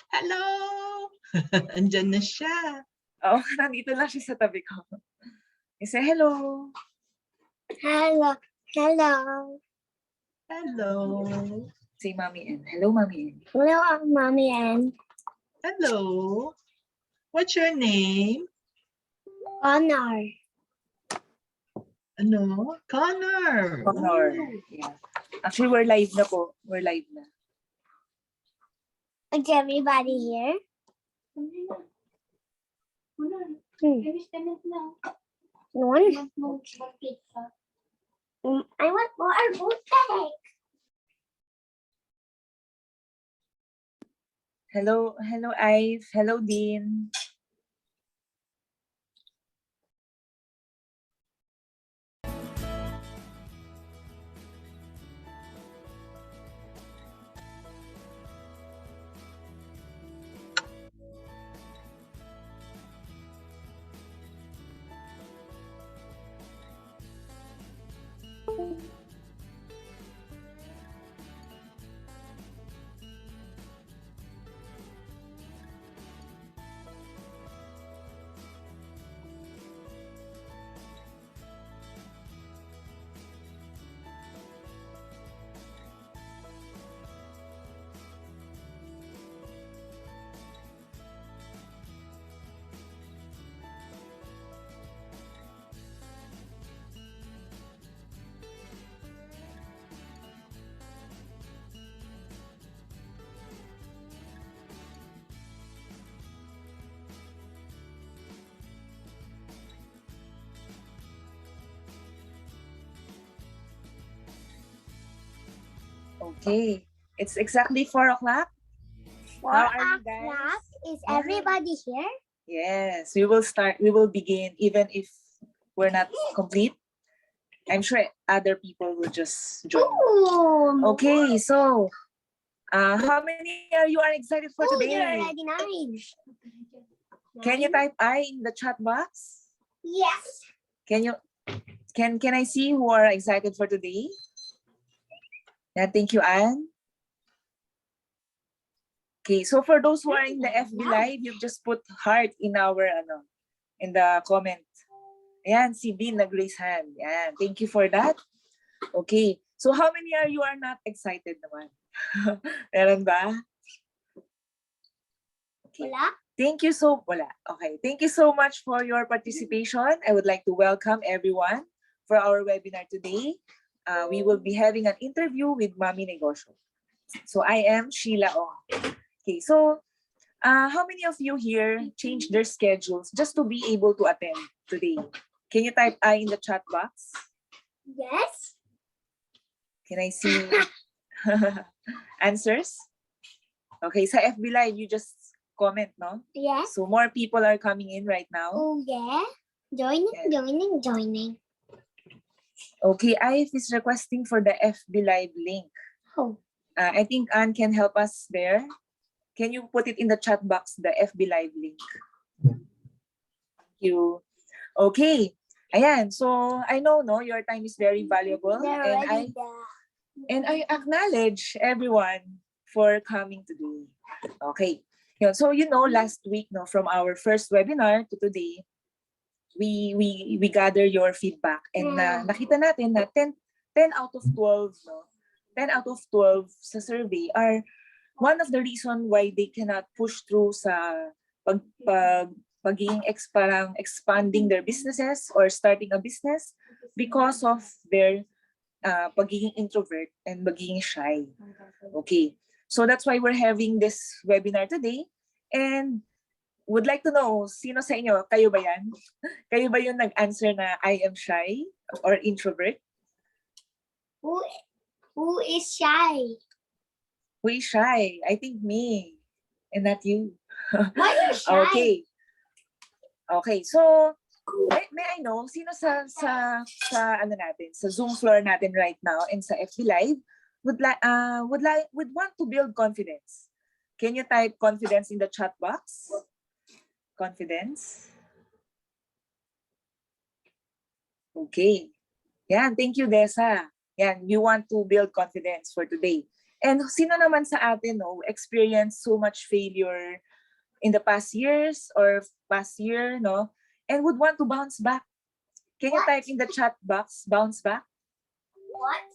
Hello! Andyan na siya. Oh, nandito lang siya sa tabi ko. Say hello. Hello. Hello. Hello. Say Mommy N. Hello, Mommy N. Hello, Mommy N. Hello. What's your name? Honor. Ano? Connor. Honor. Yeah. Actually, we're live na po. We're live na. Is everybody here? One. I want more bootleg. Hello, Ive. Hello, Dean. Okay. It's exactly 4 o'clock. 4 How are you guys? o'clock. Is everybody here? Yes, we will start. We will begin even if we're not complete. I'm sure other people will just join. Ooh. Okay, so how many are you excited for Ooh, today? you're already 9. Can you type I in the chat box? Yes. Can I see who are excited for today? Yeah, thank you, Anne. Okay, so for those who are in the FB Live, you've just put heart in our in the comment. Ayan, si Dean nag-raise hand. Ayan, thank you for that. Okay, so how many are you not excited naman? Meron ba? Okay. Wala? Thank you so much for your participation. I would like to welcome everyone for our webinar today. We will be having an interview with Mommy Negosyo. So I am Sheila Ong. Okay, so how many of you here changed their schedules just to be able to attend today? Can you type I in the chat box? Yes. Can I see answers? Okay, sa FB Live, you just comment, no? Yes. So more people are coming in right now. Oh, yeah. Joining. Okay, IF is requesting for the FB Live link. Oh. I think Anne can help us there. Can you put it in the chat box, the FB Live link? Thank you. Okay. Ayan, so I know your time is very valuable, and I acknowledge everyone for coming today. Okay. So last week from our first webinar to today, we gather your feedback, and nakita natin na 10 out of 12 10 out of 12 sa survey are one of the reason why they cannot push through sa pagiging parang expanding their businesses or starting a business because of their pagiging introvert and pagiging shy. Okay. So that's why we're having this webinar today, and would like to know, sino sa inyo, kayo ba yan? Kayo ba yung nag-answer na I am shy or introvert? Who is shy? Who is shy? I think me, and not you. Why are you shy? Okay, so may I know sino sa natin, sa Zoom floor natin right now and sa FB Live would want to build confidence? Can you type confidence in the chat box? Confidence. Okay. Yan, thank you, Desa. Yan, you want to build confidence for today. And sino naman sa atin, no, experienced so much failure in the past years or past year, no, and would want to bounce back? Can you type in the chat box, bounce back? What?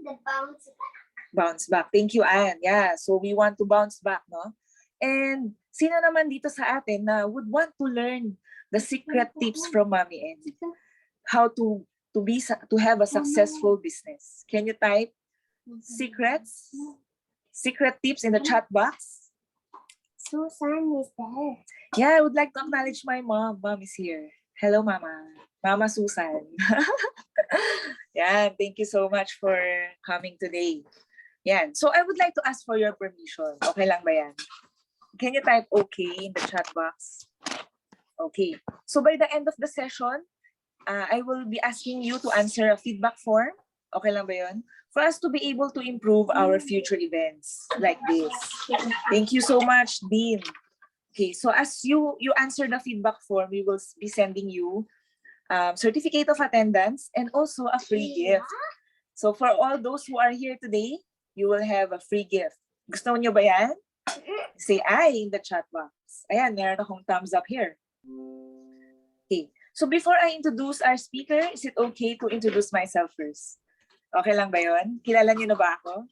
The bounce back. Bounce back. Thank you, Anne. Yeah, so we want to bounce back, no? And sino naman dito sa atin na would want to learn the secret tips from Mommy N? How to have a successful business? Can you type secrets, secret tips in the chat box? Susan is there. Yeah, I would like to acknowledge my mom. Mom is here. Hello, Mama. Mama Susan. Yeah, thank you so much for coming today. Yeah, so I would like to ask for your permission. Okay lang ba yan? Can you type okay in the chat box? Okay. So by the end of the session, I will be asking you to answer a feedback form. Okay lang ba yun? For us to be able to improve our future events like this. Thank you so much, Dean. Okay, so as you answer the feedback form, we will be sending you certificate of attendance and also a free gift. So for all those who are here today, you will have a free gift. Gusto niyo ba yan? Say I in the chat box. Ayan, meron akong thumbs up here. Okay, so before I introduce our speaker, is it okay to introduce myself first? Okay lang ba yun? Kilala niyo na ba ako?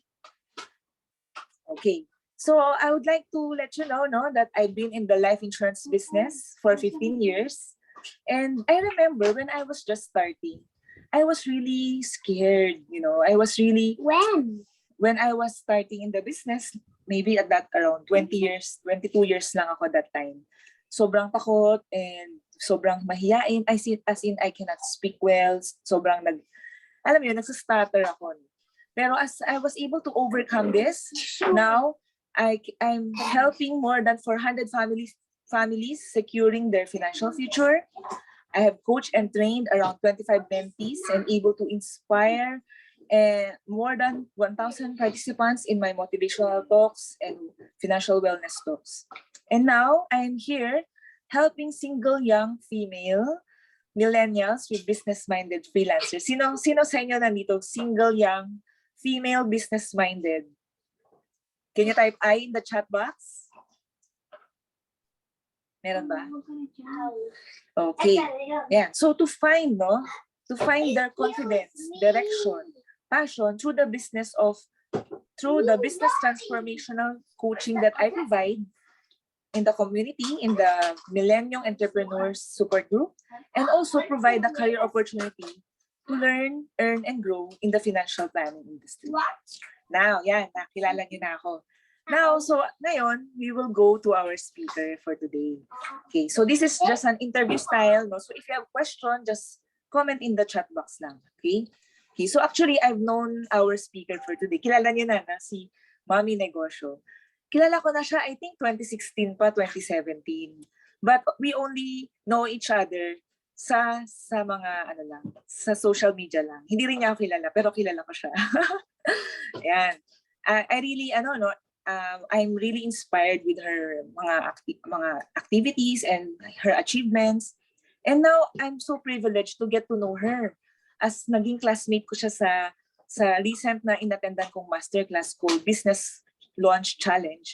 Okay. So I would like to let you know, that I've been in the life insurance business for 15 years. And I remember when I was just starting, I was really scared, I was really... When I was starting in the business, maybe at that around 22 years lang ako that time. Sobrang takot and sobrang mahiyain. As in, I cannot speak well. Sobrang nagsastutter ako. Pero as I was able to overcome this, now I'm helping more than 400 families securing their financial future. I have coached and trained around 25 mentees and able to inspire more than 1,000 participants in my motivational talks and financial wellness talks. And now I'm here helping single young female millennials with business-minded freelancers. Sino sa inyo nandito single young female business-minded? Can you type I in the chat box? Meron ba? Okay. Yeah. So to find their confidence, direction, passion through the business transformational coaching that I provide in the community, in the Milenyong Entrepreneurs support group, and also provide a career opportunity to learn, earn, and grow in the financial planning industry. Now, nakilala niyo na ako. Now, so ngayon, we will go to our speaker for today. Okay, so this is just an interview style, So if you have a question, just comment in the chat box lang, okay? Okay, so actually, I've known our speaker for today. Kilala niyo na si Mommy Negosyo. Kilala ko na siya, I think 2016 pa, 2017. But we only know each other sa mga sa social media lang. Hindi rin niya ako kilala, pero kilala ko siya. Ayan. I really, I'm really inspired with her mga activities and her achievements. And now, I'm so privileged to get to know her. As naging classmate ko siya sa recent na inattendan kong masterclass called Business Launch Challenge.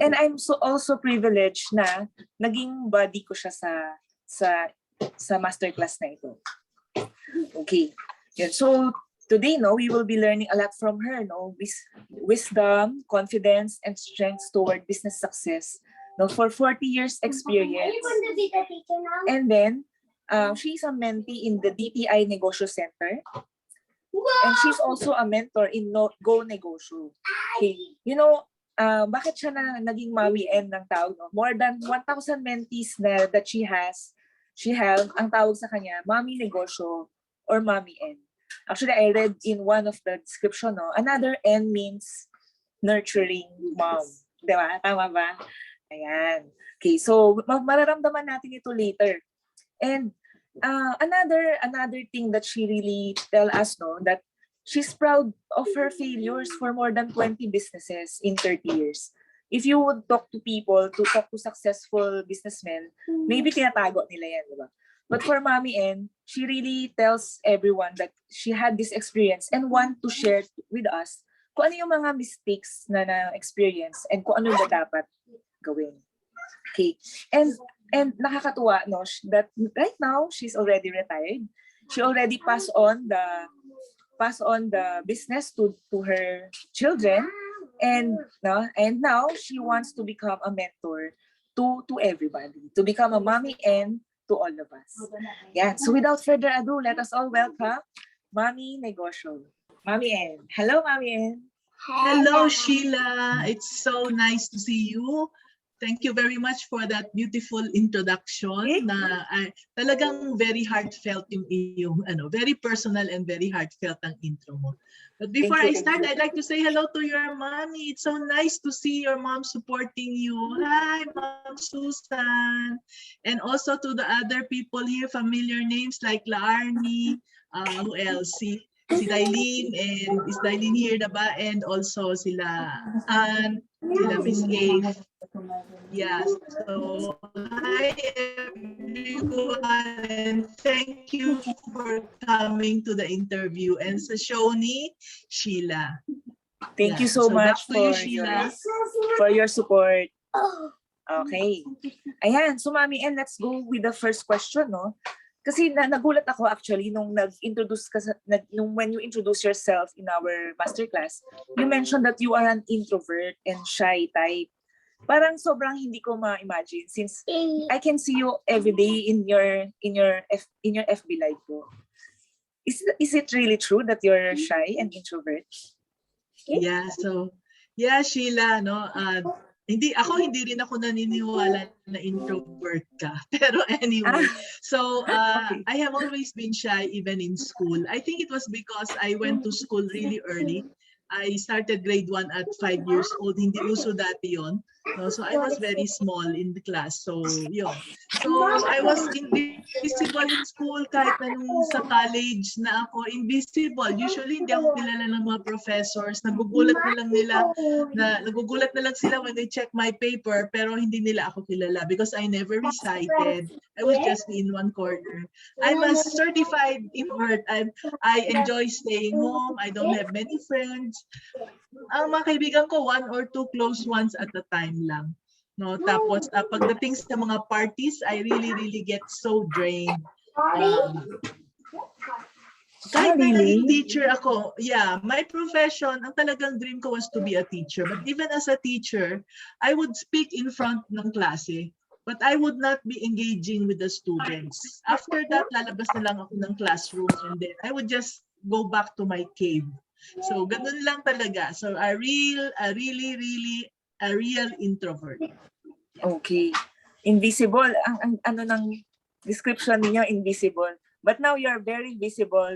And I'm also privileged na naging buddy ko siya sa masterclass na ito. Okay. Yeah, so today, we will be learning a lot from her, wisdom, confidence, and strengths toward business success, for 40 years experience. And then, she's a mentee in the DTI Negosyo Center. And she's also a mentor in Go Negosyo. Okay. Bakit siya naging Mommy N ng tawag, More than 1,000 mentees that she has, ang tawag sa kanya, Mommy Negosyo or Mommy N. Actually, I read in one of the description, another N means nurturing mom. Diba? Tama ba? Ayan. Okay, so mararamdaman natin ito later. And another thing that she really tell us, that she's proud of her failures for more than 20 businesses in 30 years. If you would talk to people, to successful businessmen, maybe tinatago nila yan, diba? But for Mommy N, she really tells everyone that she had this experience and want to share with us kung ano yung mga mistakes na na-experience and kung ano ba dapat gawin. Okay. And nakakatuwa, no, that right now she's already retired. She already passed on the business to her children, and now she wants to become a mentor to everybody, to become a mommy and to all of us. Yeah. So without further ado, let us all welcome Mommy Negosyo. Mommy N. Hello, Mommy N. Hello, Sheila. It's so nice to see you. Thank you very much for that beautiful introduction na talagang very heartfelt yung very personal and very heartfelt ang intro mo. But before I start, I'd like to say hello to your mommy. It's so nice to see your mom supporting you. Hi, Mom Susan. And also to the other people here, familiar names like Laarni, who else? Si Dailin, and is Dailin here na ba? And also sila Ann, sila Miss A. Yes, so hi everyone, and thank you for coming to the interview. And sa show ni Sheila. Thank you so much for Sheila. For your support. Okay. Ayan, so Mommy, and let's go with the first question, no? Kasi nagulat ako actually nung nag-introduce ka when you introduce yourself in our masterclass, you mentioned that you are an introvert and shy type. Parang sobrang hindi ko ma-imagine since I can see you every day in your FB live ko. Is it really true that you're shy and introvert? Yeah, so Sheila, no, hindi rin ako naniniwala na introvert ka. Pero anyway, so I have always been shy even in school. I think it was because I went to school really early. I started grade 1 at 5 years old. Hindi uso dati yon. No, so I was very small in the class. So, yun. So, I was invisible in school kahit na nung sa college na ako invisible. Usually, hindi ako kilala ng mga professors. Nagugulat na lang sila when they check my paper, pero hindi nila ako kilala because I never recited. I was just in one corner. I'm a certified introvert. I enjoy staying home. I don't have many friends. Ang mga kaibigan ko, 1 or 2 close ones at a time lang. No, tapos pagdating sa mga parties, I really get so drained. Kahit na naging teacher ako, my profession, ang talagang dream ko was to be a teacher. But even as a teacher, I would speak in front ng klase. But I would not be engaging with the students. After that, lalabas na lang ako ng classroom and then I would just go back to my cave. So, ganun lang talaga. So, a real introvert. Okay. Invisible. Ang ano ng description niyo, invisible. But now you're very visible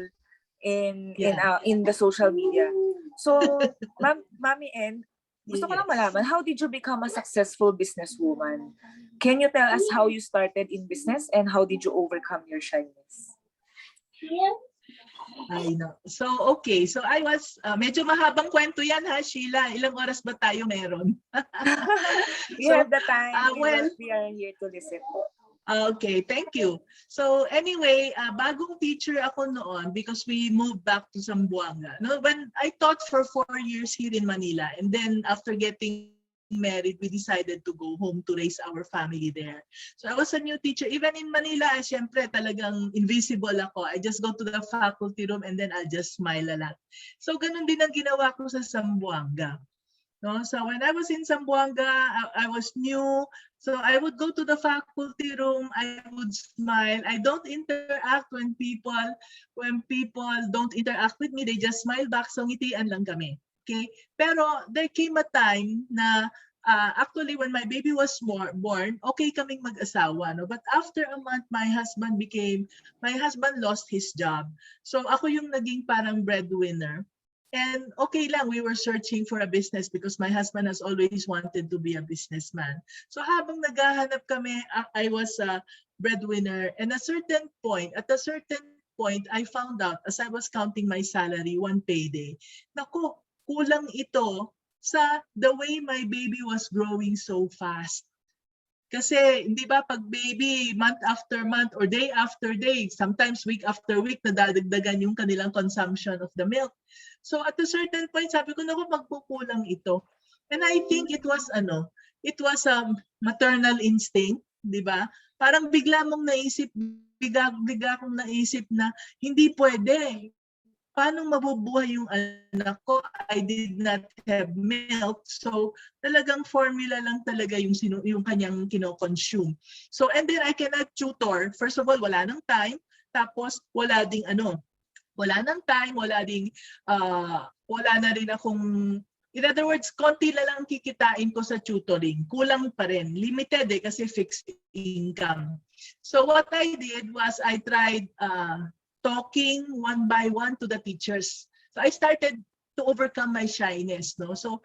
in the social media. So, Mommy N, gusto ko lang malaman, how did you become a successful businesswoman? Can you tell us how you started in business and how did you overcome your shyness? I know. So, okay. So, I was, medyo mahabang kwento yan ha, Sheila. Ilang oras ba tayo meron? We have the time. We are here to listen. Okay, thank you. So anyway, bagong teacher ako noon because we moved back to Zamboanga. No, when I taught for 4 years here in Manila, and then after getting married, we decided to go home to raise our family there. So I was a new teacher. Even in Manila, syempre talagang invisible ako. I just go to the faculty room and then I'll just smile a lot. So ganun din ang ginawa ko sa Zamboanga. No, so when I was in Zamboanga, I was new. So I would go to the faculty room. I would smile. I don't interact when people don't interact with me. They just smile back. So ngitian lang kami. Okay. Pero there came a time na actually when my baby was born, okay kaming mag-asawa. No? But after a month, my husband lost his job. So ako yung naging parang breadwinner. And okay lang, we were searching for a business because my husband has always wanted to be a businessman. So habang naghahanap kami, I was a breadwinner. And at a certain point, I found out as I was counting my salary one payday, naku, kulang ito sa the way my baby was growing so fast. Kasi, hindi ba, pag baby, month after month or day after day, sometimes week after week, nadadagdagan yung kanilang consumption of the milk. So at a certain point, sabi ko, naku, magkukulang ito. And I think it was maternal instinct, di ba? Parang bigla bigla akong naisip na hindi pwede. Paano mabubuhay yung anak ko? I did not have milk. So talagang formula lang talaga yung kanyang kino-consume. So and then I cannot tutor. First of all, wala nang time. Tapos wala ding wala nang time, wala na rin akong, in other words, konti na lang kikitain ko sa tutoring. Kulang pa rin. Limited kasi fixed income. So what I did was I tried talking one by one to the teachers. So I started to overcome my shyness, no? So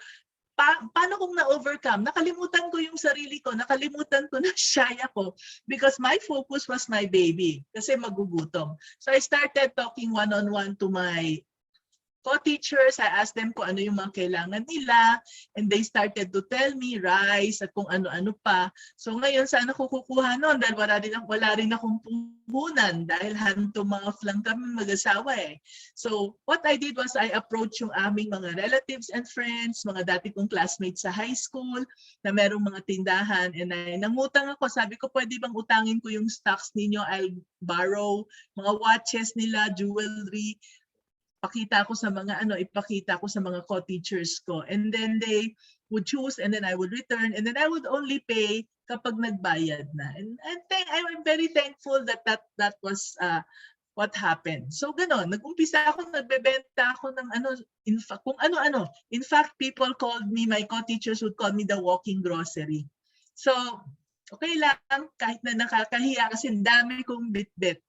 paano kung na-overcome? Nakalimutan ko yung sarili ko, nakalimutan ko na shy ako because my focus was my baby kasi magugutom. So I started talking one-on-one to my co-teachers. I asked them kung ano yung mga kailangan nila and they started to tell me rice at kung ano-ano pa. So ngayon, saan ako kukuha nun? Dahil wala rin akong puhunan dahil hand to mouth lang kami mag-asawa eh. So what I did was I approached yung aming mga relatives and friends, mga dati kong classmates sa high school na merong mga tindahan and nangutang ako. Sabi ko, pwede bang utangin ko yung stocks ninyo? I'll borrow mga watches nila, jewelry, ipakita ko sa mga co-teachers ko. And then they would choose and then I would return and then I would only pay kapag nagbayad na. And I'm very thankful that was what happened. So ganon, nag-umpisa ako, nagbebenta ako ng kung ano-ano. In fact, people called me, my co-teachers would call me the walking grocery. So, okay lang, kahit na nakakahiya kasi dami kong bit-bit.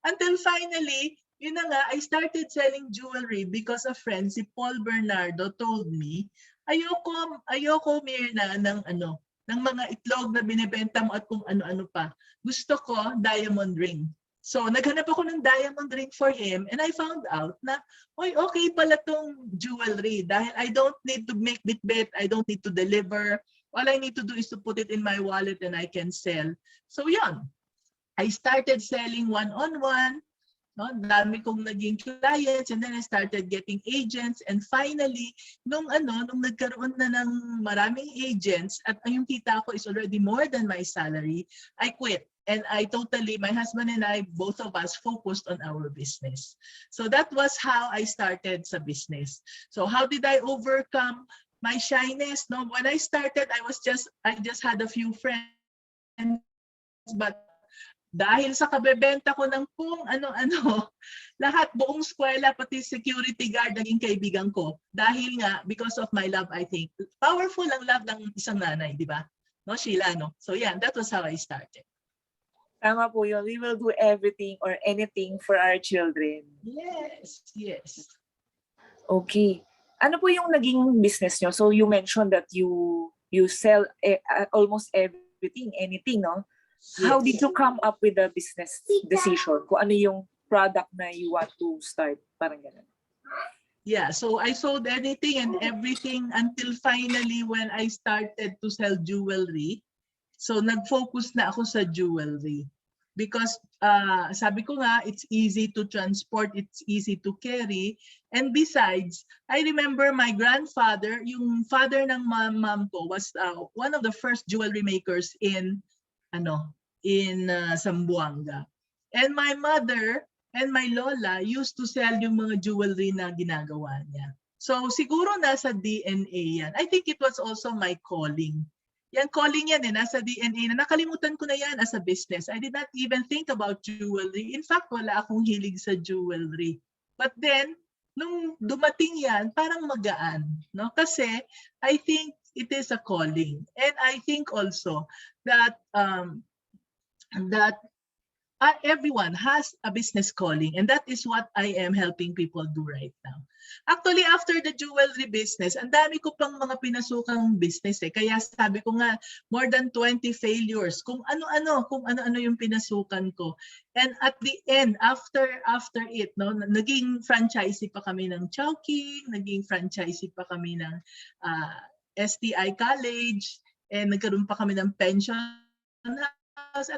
Until finally, yun na nga, I started selling jewelry because a friend, si Paul Bernardo, told me, ayoko Mirna ng mga itlog na binibenta mo at kung ano-ano pa. Gusto ko diamond ring. So naghanap ako ng diamond ring for him and I found out na, okay pala tong jewelry dahil I don't need to make bit-bit, I don't need to deliver. All I need to do is to put it in my wallet and I can sell. So yun, I started selling one-on-one. No, dami kong naging clients and then I started getting agents and finally nung nagkaroon na ng maraming agents at yung kita ko is already more than my salary, I quit and my husband and I, both of us focused on our business. So that was how I started sa business. So how did I overcome my shyness? No, when I started, I just had a few friends, but dahil sa kabebenta ko ng kung ano-ano, lahat, buong eskwela, pati security guard, naging kaibigan ko. Dahil nga, because of my love, I think. Powerful ang love ng isang nanay, di ba? No, Sheila, no? So yeah, that was how I started. Tama po yun. We will do everything or anything for our children. Yes, yes. Okay. Ano po yung naging business nyo? So you mentioned that you sell almost everything, anything, no? Yes. How did you come up with the business decision? Kung ano yung product na you want to start? Parang ganun. Yeah, so I sold anything and everything until finally when I started to sell jewelry. So nag-focus na ako sa jewelry. Because sabi ko nga, it's easy to transport, it's easy to carry. And besides, I remember my grandfather, yung father ng mom ko was one of the first jewelry makers in Zamboanga. And my mother and my lola used to sell yung mga jewelry na ginagawa niya. So siguro nasa DNA yan. I think it was also my calling. Yan, calling yan nasa DNA na nakalimutan ko na yan as a business. I did not even think about jewelry. In fact, wala akong hilig sa jewelry. But then, nung dumating yan, parang magaan. No? Kasi I think it is a calling. And I think also that everyone has a business calling, and that is what I am helping people do right now. Actually, after the jewelry business, ang dami ko pang mga pinasukang business eh. Kaya sabi ko nga, more than 20 failures. Kung ano-ano yung pinasukan ko. And at the end, after it, no, naging franchisee pa kami ng Chowking, naging franchisee pa kami ng STI College, and nagkaroon pa kami ng pension house,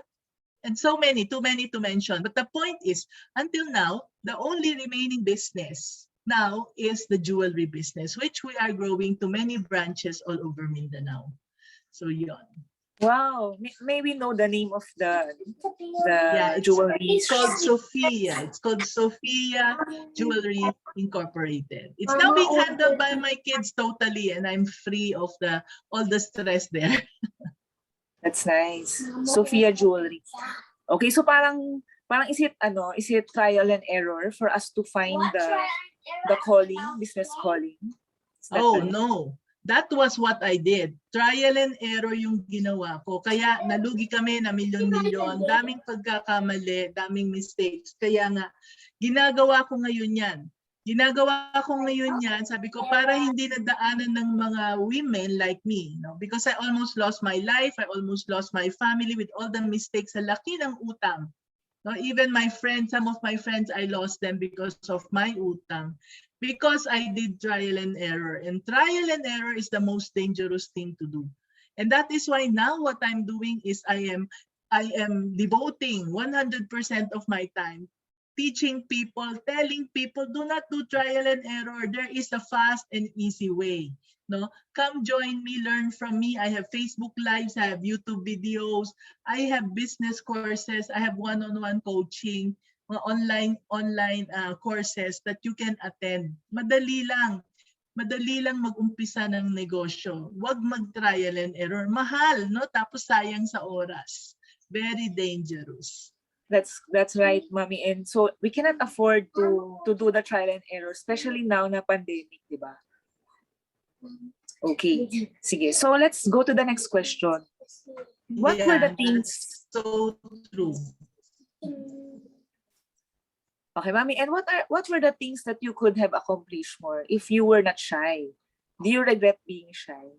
and so many, too many to mention. But the point is, until now, the only remaining business now is the jewelry business, which we are growing to many branches all over Mindanao. So yon. Wow. May we know the name of the Yeah, jewelry? it's called Sophia. It's called Sophia Jewelry Incorporated. It's now being handled by my kids totally, and I'm free of all the stress there. That's nice. Sophia Jewelry. Okay, so parang is it trial and error for us to find the calling, business calling? Oh, no. That was what I did. Trial and error yung ginawa ko. Kaya nalugi kami na milyon-milyon. Daming pagkakamali, daming mistakes. Kaya nga, ginagawa ko ngayon yan. Sabi ko, para hindi nadaanan ng mga women like me. No? Because I almost lost my life. I almost lost my family with all the mistakes. Sa laki ng utang. No, even my friends, some of my friends, I lost them because of my utang. Because I did trial and error. And trial and error is the most dangerous thing to do. And that is why now what I'm doing is I am devoting 100% of my time teaching people, telling people, do not do trial and error. There is a fast and easy way. No, come join me, learn from me. I have Facebook Lives, I have YouTube videos, I have business courses, I have one-on-one coaching, online courses that you can attend. Madali lang mag-umpisa ng negosyo. Huwag mag-trial and error. Mahal, no? Tapos sayang sa oras. Very dangerous. That's right, Mommy. And so we cannot afford to do the trial and error, especially now na pandemic, di ba? Okay. Sige. So let's go to the next question. What were the things? So true. Okay, Mommy. And what were the things that you could have accomplished more if you were not shy? Do you regret being shy?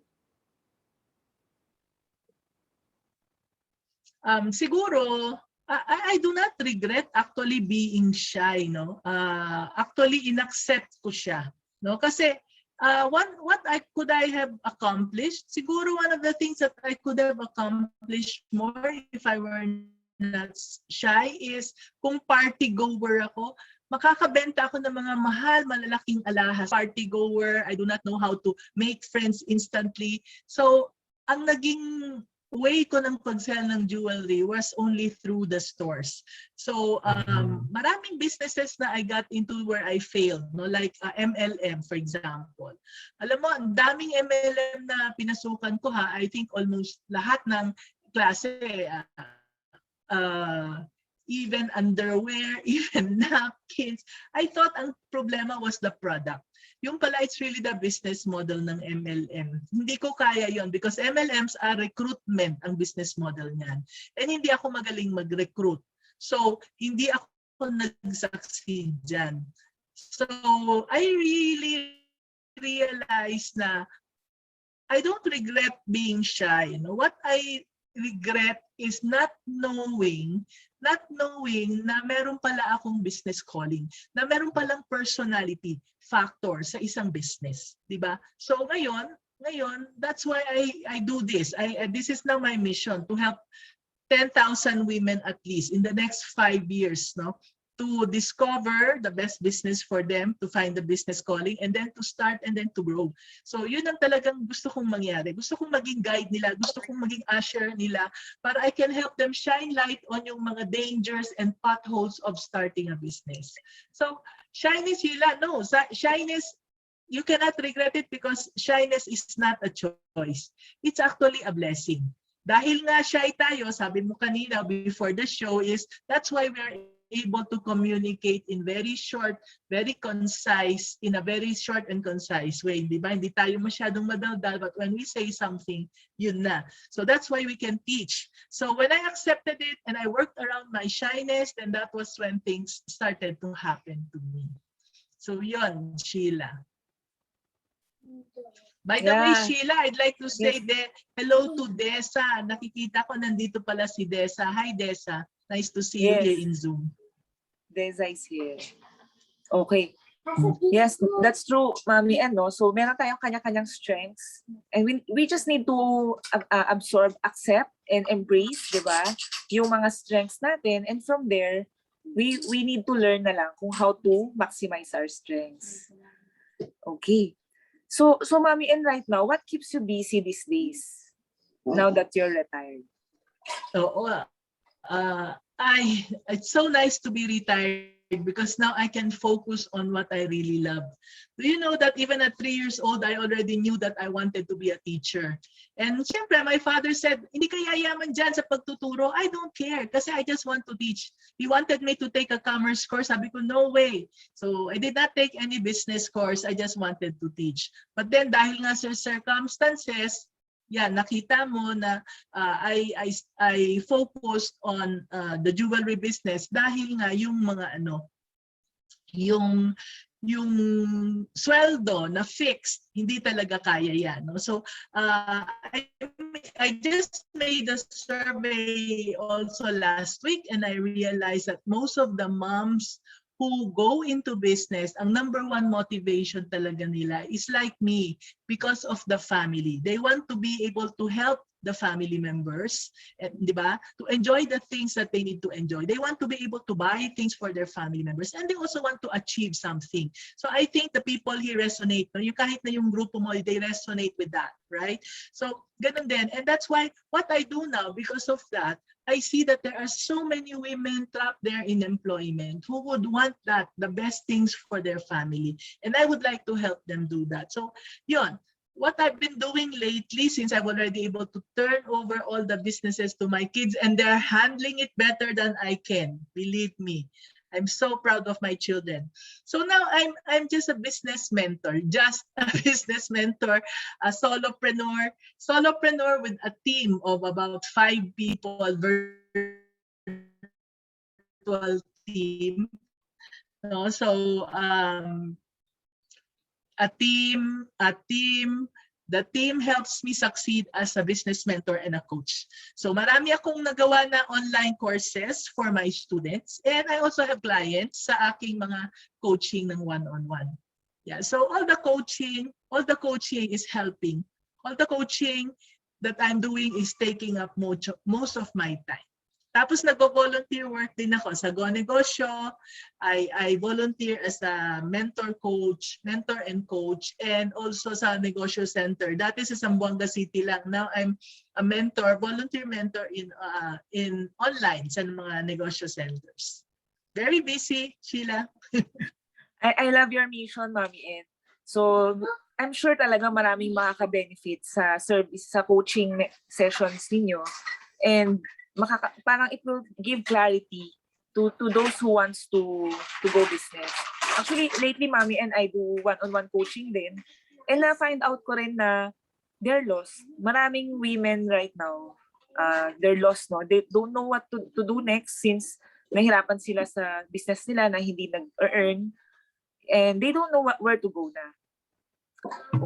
Siguro, I do not regret actually being shy, no. Actually, inaccept ko siya, no. Kasi what could I have accomplished? Siguro one of the things that I could have accomplished more if I were not shy is kung party goer ako, makakabenta ako ng mga malalaking alahas. Party goer, I do not know how to make friends instantly. So, ang naging way ko ng pag-sell ng jewelry was only through the stores. So, maraming businesses na I got into where I failed, no? Like MLM, for example. Alam mo, ang daming MLM na pinasukan ko ha. I think almost lahat ng klase, even underwear, even napkins. I thought ang problema was the product. Yung pala, it's really the business model ng MLM. Hindi ko kaya yon because MLMs are recruitment ang business model niyan. And hindi ako magaling mag-recruit. So, hindi ako nag-succeed dyan. So, I really realized na I don't regret being shy. No? What I regret is not knowing na meron pala akong business calling, na meron palang personality factor sa isang business, di ba? So ngayon, that's why I do this. This is now my mission to help 10,000 women at least in the next 5 years, no? To discover the best business for them, to find the business calling, and then to start and then to grow. So yun ang talagang gusto kong mangyari. Gusto kong maging guide nila, gusto kong maging usher nila para I can help them shine light on yung mga dangers and potholes of starting a business. So shyness, Sheila, no. Shyness, you cannot regret it because shyness is not a choice. It's actually a blessing. Dahil nga shy tayo, sabi mo kanina before the show is, that's why we are able to communicate in very short, very concise, in a very short and concise way. Di ba? Hindi tayo masyadong madaldal, but when we say something, yun na. So that's why we can teach. So when I accepted it and I worked around my shyness, then that was when things started to happen to me. So yun, Sheila. By the way, Sheila, I'd like to say hello to Desa. Nakikita ko nandito pala si Desa. Hi, Desa. Nice to see you here in Zoom. Desa is here. Okay. Yes, that's true, Mami. No? So meron tayong kanya-kanyang strengths. And we just need to absorb, accept, and embrace, di ba? Yung mga strengths natin. And from there, we need to learn na lang kung how to maximize our strengths. Okay. So Mami, right now, what keeps you busy these days? Now that you're retired? Oo. It's so nice to be retired because now I can focus on what I really love. Do you know that even at 3 years old, I already knew that I wanted to be a teacher. And syempre, my father said, hindi ka yayaman dyan sa pagtuturo. I don't care kasi I just want to teach. He wanted me to take a commerce course. Sabi ko, no way. So I did not take any business course. I just wanted to teach. But then dahil nga sa circumstances, nakita mo na I focused on the jewelry business dahil nga yung mga yung sweldo na fixed, hindi talaga kaya yan. No? So I just made a survey also last week and I realized that most of the moms who go into business, ang number one motivation talaga nila is like me, because of the family. They want to be able to help the family members, di ba? To enjoy the things that they need to enjoy. They want to be able to buy things for their family members and they also want to achieve something. So I think the people here resonate. No? Yung kahit na yung grupo mo, they resonate with that, right? So ganun din. And that's why what I do now, because of that, I see that there are so many women trapped there in employment who would want that, the best things for their family. And I would like to help them do that. So, yun. What I've been doing lately, since I'm already able to turn over all the businesses to my kids, and they're handling it better than I can, believe me. I'm so proud of my children. So now I'm just a business mentor, a solopreneur with a team of about 5 people, virtual team. No, so the team helps me succeed as a business mentor and a coach. So marami akong nagawa na online courses for my students and I also have clients sa aking mga coaching ng one-on-one. Yeah, so all the coaching is helping. All the coaching that I'm doing is taking up most of my time. Tapos nag-volunteer work din ako sa Negosyo. I volunteer as a mentor and coach, and also sa Negosyo Center. Dati sa Zamboanga City lang. Now I'm a volunteer mentor in online sa mga negosyo centers. Very busy, Sheila. I love your mission, Mommy. So I'm sure talaga maraming makaka-benefit sa service, sa coaching sessions ninyo. And parang it will give clarity to those who wants to go business. Actually, lately, Mommy and I do one-on-one coaching din. And na-find out ko rin na they're lost. Maraming women right now, they're lost, no? They don't know what to do next since nahirapan sila sa business nila na hindi nag-earn. And they don't know where to go na.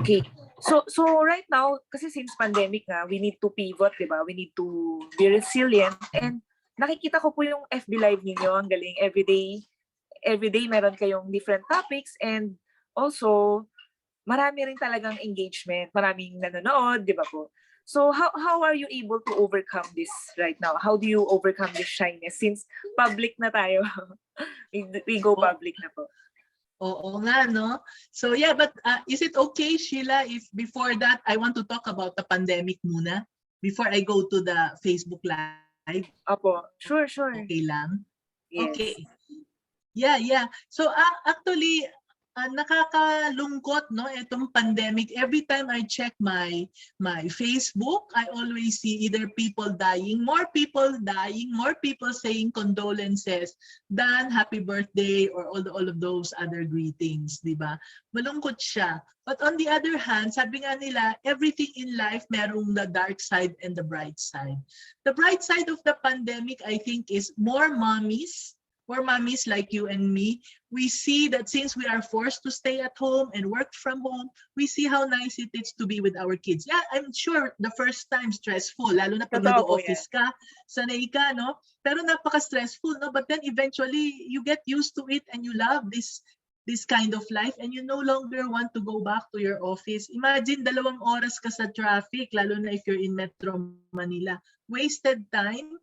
Okay. So right now, kasi since pandemic nga, we need to pivot, di ba? We need to be resilient. And nakikita ko po yung FB Live ninyo. Ang galing. Everyday meron kayong different topics. And also, marami rin talagang engagement. Maraming nanonood, di ba po? So how are you able to overcome this right now? How do you overcome this shyness since public na tayo? we go public na po. Oo nga, no? So yeah, but is it okay, Sheila, if before that, I want to talk about the pandemic muna before I go to the Facebook Live? Opo, sure. Okay lang? Yes. Okay. Yeah. So actually, nakakalungkot, no, itong pandemic. Every time I check my Facebook, I always see either people dying, more people saying condolences than happy birthday or all of those other greetings, di ba? Malungkot siya. But on the other hand, sabi nga nila, everything in life merong the dark side and the bright side. The bright side of the pandemic, I think, is more mommies like you and me. We see that since we are forced to stay at home and work from home, we see how nice it is to be with our kids. Yeah, I'm sure the first time stressful, lalo na pag nag-office ka, sanay ka, no? Pero napaka-stressful, no? But then eventually, you get used to it and you love this this kind of life and you no longer want to go back to your office. Imagine 2 oras ka sa traffic, lalo na if you're in Metro Manila. Wasted time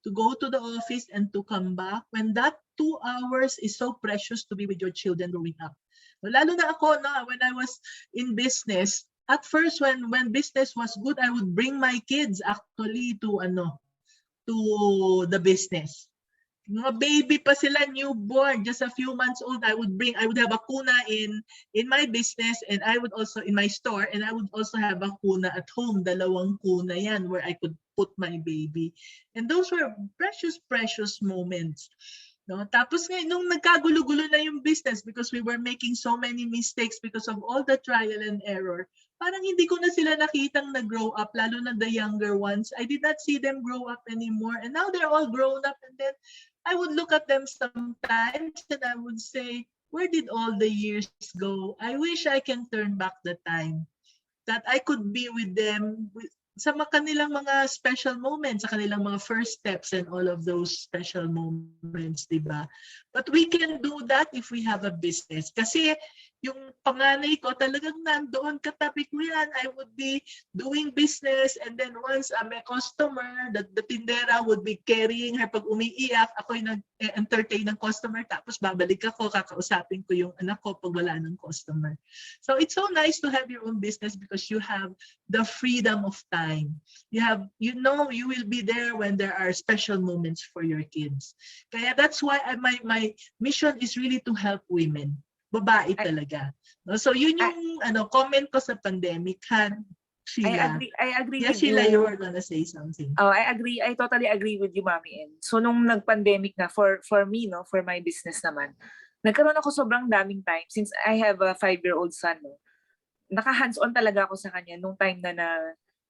to go to the office and to come back when that 2 hours is so precious to be with your children growing up. Lalo na ako, no, when I was in business, at first when business was good, I would bring my kids actually to the business. Mga baby pa sila, newborn, just a few months old, I would have a kuna in my business and I would also in my store and I would also have a kuna at home, 2 kuna yan where I could put my baby. And those were precious moments. No? Tapos ngayon, nung nagkagulo-gulo na yung business because we were making so many mistakes because of all the trial and error, parang hindi ko na sila nakitang nag-grow up, lalo na the younger ones. I did not see them grow up anymore. And now they're all grown up and then I would look at them sometimes and I would say, where did all the years go? I wish I can turn back the time. That I could be with them sa kanilang mga special moments, sa kanilang mga first steps and all of those special moments, di ba? But we can do that if we have a business. Kasi yung panganay ko talagang nandoon katabi ko yan. I would be doing business and then once may customer, the tindera would be carrying her pag umiiyak, ako yung nag-entertain ng customer tapos babalik ako, kakausapin ko yung anak ko pag wala ng customer. So it's so nice to have your own business because you have the freedom of time. You know you will be there when there are special moments for your kids. Kaya that's why my mission is really to help women. Babae talaga. No? So yun yung comment ko sa pandemic, Sheila. I agree yes, with Sheila, you. you were gonna say something. Oh, I agree. I totally agree with you, Mommy. And so nung nag-pandemic na for me, no, for my business naman, nagkaroon ako sobrang daming time since I have a 5-year-old son, no. Naka-hands-on talaga ako sa kanya nung time na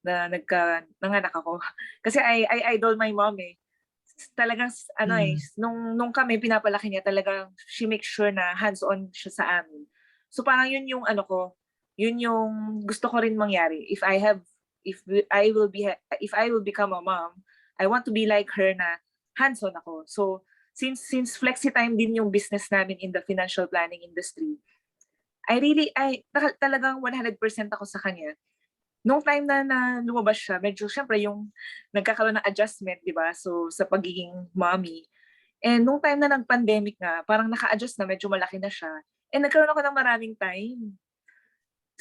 nanganak ako. Kasi I idol my mom eh. Talagang nung kami pinapalaki niya, talagang she makes sure na hands-on siya sa amin. So parang yun yung yun yung gusto ko rin mangyari. If I will become a mom, I want to be like her na hands-on ako. So since flexi time din yung business namin in the financial planning industry, talagang 100% ako sa kanya. Nung time na lumabas siya, medyo syempre yung nagkakaroon ng adjustment, di ba? So sa pagiging mommy. And nung time na nag-pandemic nga, parang naka-adjust na, medyo malaki na siya. And nagkaroon ako ng maraming time.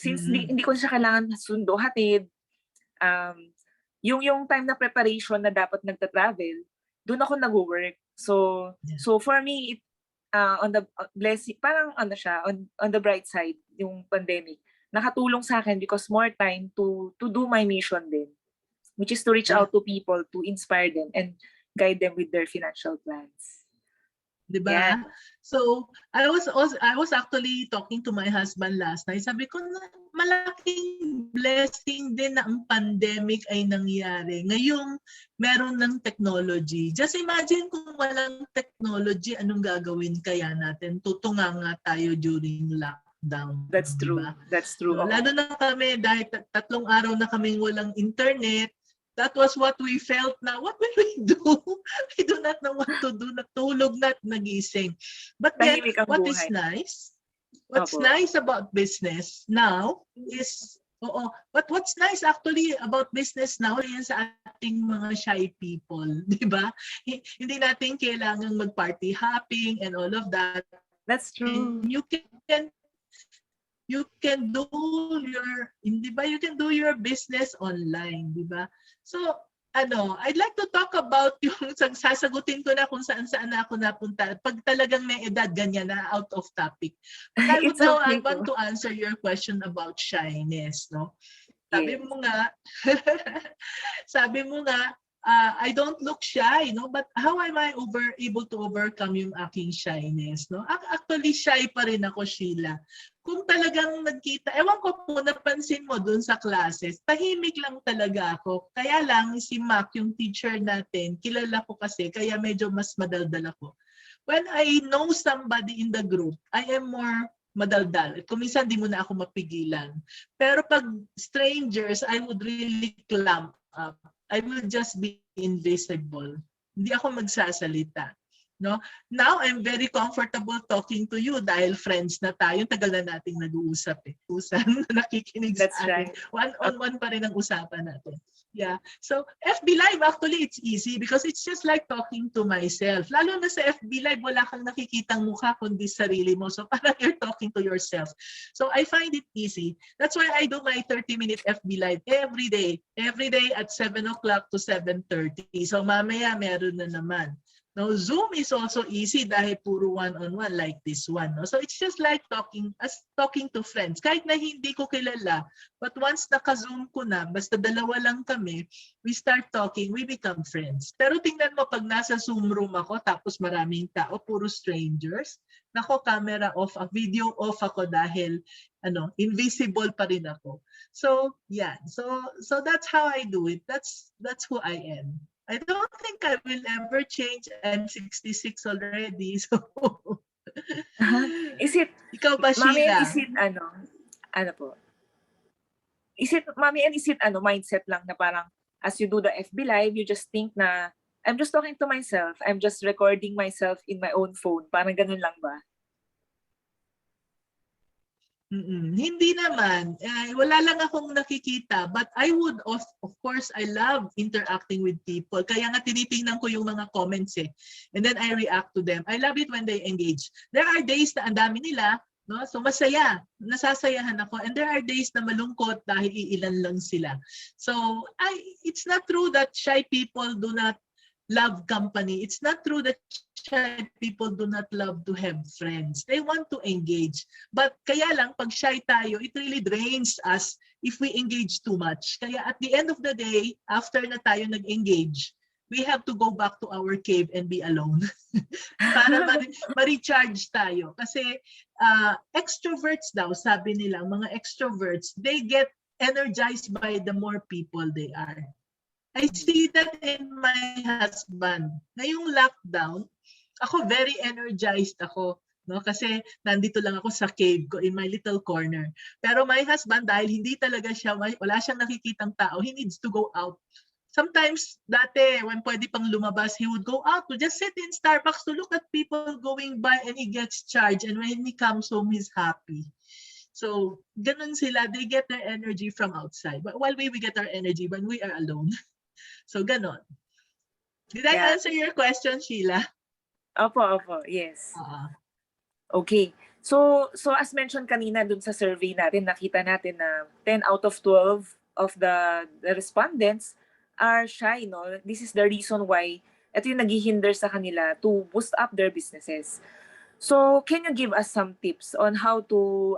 Since hindi ko siya kailangan sundo, hatid, yung time na preparation na dapat nagta-travel, doon ako nag-work. So for me, on the blessing, parang on the bright side, yung pandemic, nakatulong sa akin because more time to do my mission din, which is to reach out to people, to inspire them and guide them with their financial plans. Diba? Yeah. So I was actually talking to my husband last night. Sabi ko na malaking blessing din na ang pandemic ay nangyari. Ngayong meron ng technology. Just imagine kung walang technology, anong gagawin kaya natin? Tutunga nga tayo during lockdown. That's true. Diba? That's true. So, lalo na kami dahil 3 araw na kaming walang internet. That was what we felt na, what will we do? I do not know what to do. Natulog na at nagising. But then, what is nice? What's nice about business now is, but what's nice actually about business now yan sa ating mga shy people, di ba? Hindi natin kailangan mag-party hopping and all of that. That's true. And you can do your business online, di ba? So, I'd like to talk about yung sasagutin ko na kung saan na ako napunta. Pag talagang may edad, ganyan na, out of topic. But I want to answer your question about shyness, no? Sabi mo nga, I don't look shy, no? But how am I able to overcome yung aking shyness, no? Actually, shy pa rin ako, Sheila. Kung talagang nagkita, ewan ko po, napansin mo dun sa classes, tahimik lang talaga ako. Kaya lang, si Mac, yung teacher natin, kilala ko kasi, kaya medyo mas madaldal ako. When I know somebody in the group, I am more madaldal. At kung minsan, di mo na ako mapigilan. Pero pag strangers, I would really clamp up. I will just be invisible. Hindi ako magsasalita. No? Now, I'm very comfortable talking to you dahil friends na tayo. Tagal na nating nag-uusap eh. Usan na nakikinig That's sa atin. right. One-on-one pa rin ang usapan natin. Yeah. So, FB Live, actually, it's easy because it's just like talking to myself. Lalo na sa FB Live, wala kang nakikitang mukha kundi sarili mo. So, parang you're talking to yourself. So, I find it easy. That's why I do my 30-minute FB Live every day. Every day at 7 o'clock to 7:30. So, mamaya meron na naman. Now, Zoom is also easy dahil puro one-on-one like this one. No? So it's just like talking to friends. Kahit na hindi ko kilala, but once naka-Zoom ko na, basta dalawa lang kami, we start talking, we become friends. Pero tingnan mo, pag nasa Zoom room ako, tapos maraming tao, puro strangers, nako, camera off, video off ako dahil invisible pa rin ako. So, yeah. So that's how I do it. That's who I am. I don't think I will ever change. I'm 66 already. So, Is it, ikaw ba, Mommy, Sheila? is it ano po? Is it, Mommy, and is it mindset lang na parang as you do the FB Live, you just think na I'm just talking to myself. I'm just recording myself in my own phone. Parang ganun lang ba? Hindi naman. Wala lang akong nakikita. But I would, of course, I love interacting with people. Kaya nga tinitingnan ko yung mga comments eh. And then I react to them. I love it when they engage. There are days na ang dami nila, no? So masaya. Nasasayahan ako. And there are days na malungkot dahil iilan lang sila. So it's not true that shy people do not love company. It's not true that shy people do not love to have friends. They want to engage. But kaya lang, pag shy tayo, it really drains us if we engage too much. Kaya at the end of the day, after na tayo nag-engage, we have to go back to our cave and be alone. Para ma-recharge tayo. Kasi extroverts daw, sabi nila, mga extroverts, they get energized by the more people they are. I see that in my husband. Ngayong lockdown, ako very energized ako. No? Kasi nandito lang ako sa cave ko in my little corner. Pero my husband, dahil hindi talaga siya, wala siyang nakikitang tao, he needs to go out. Sometimes, dati, when pwede pang lumabas, he would go out to just sit in Starbucks to look at people going by and he gets charged. And when he comes home, he's happy. So, ganun sila. They get their energy from outside. But while we get our energy when we are alone. So, ganon. Did I answer your question, Sheila? Opo, yes. Okay. So as mentioned kanina dun sa survey natin, nakita natin na 10 out of 12 of the respondents are shy, no? This is the reason why ito yung naghihinder sa kanila to boost up their businesses. So, can you give us some tips on how to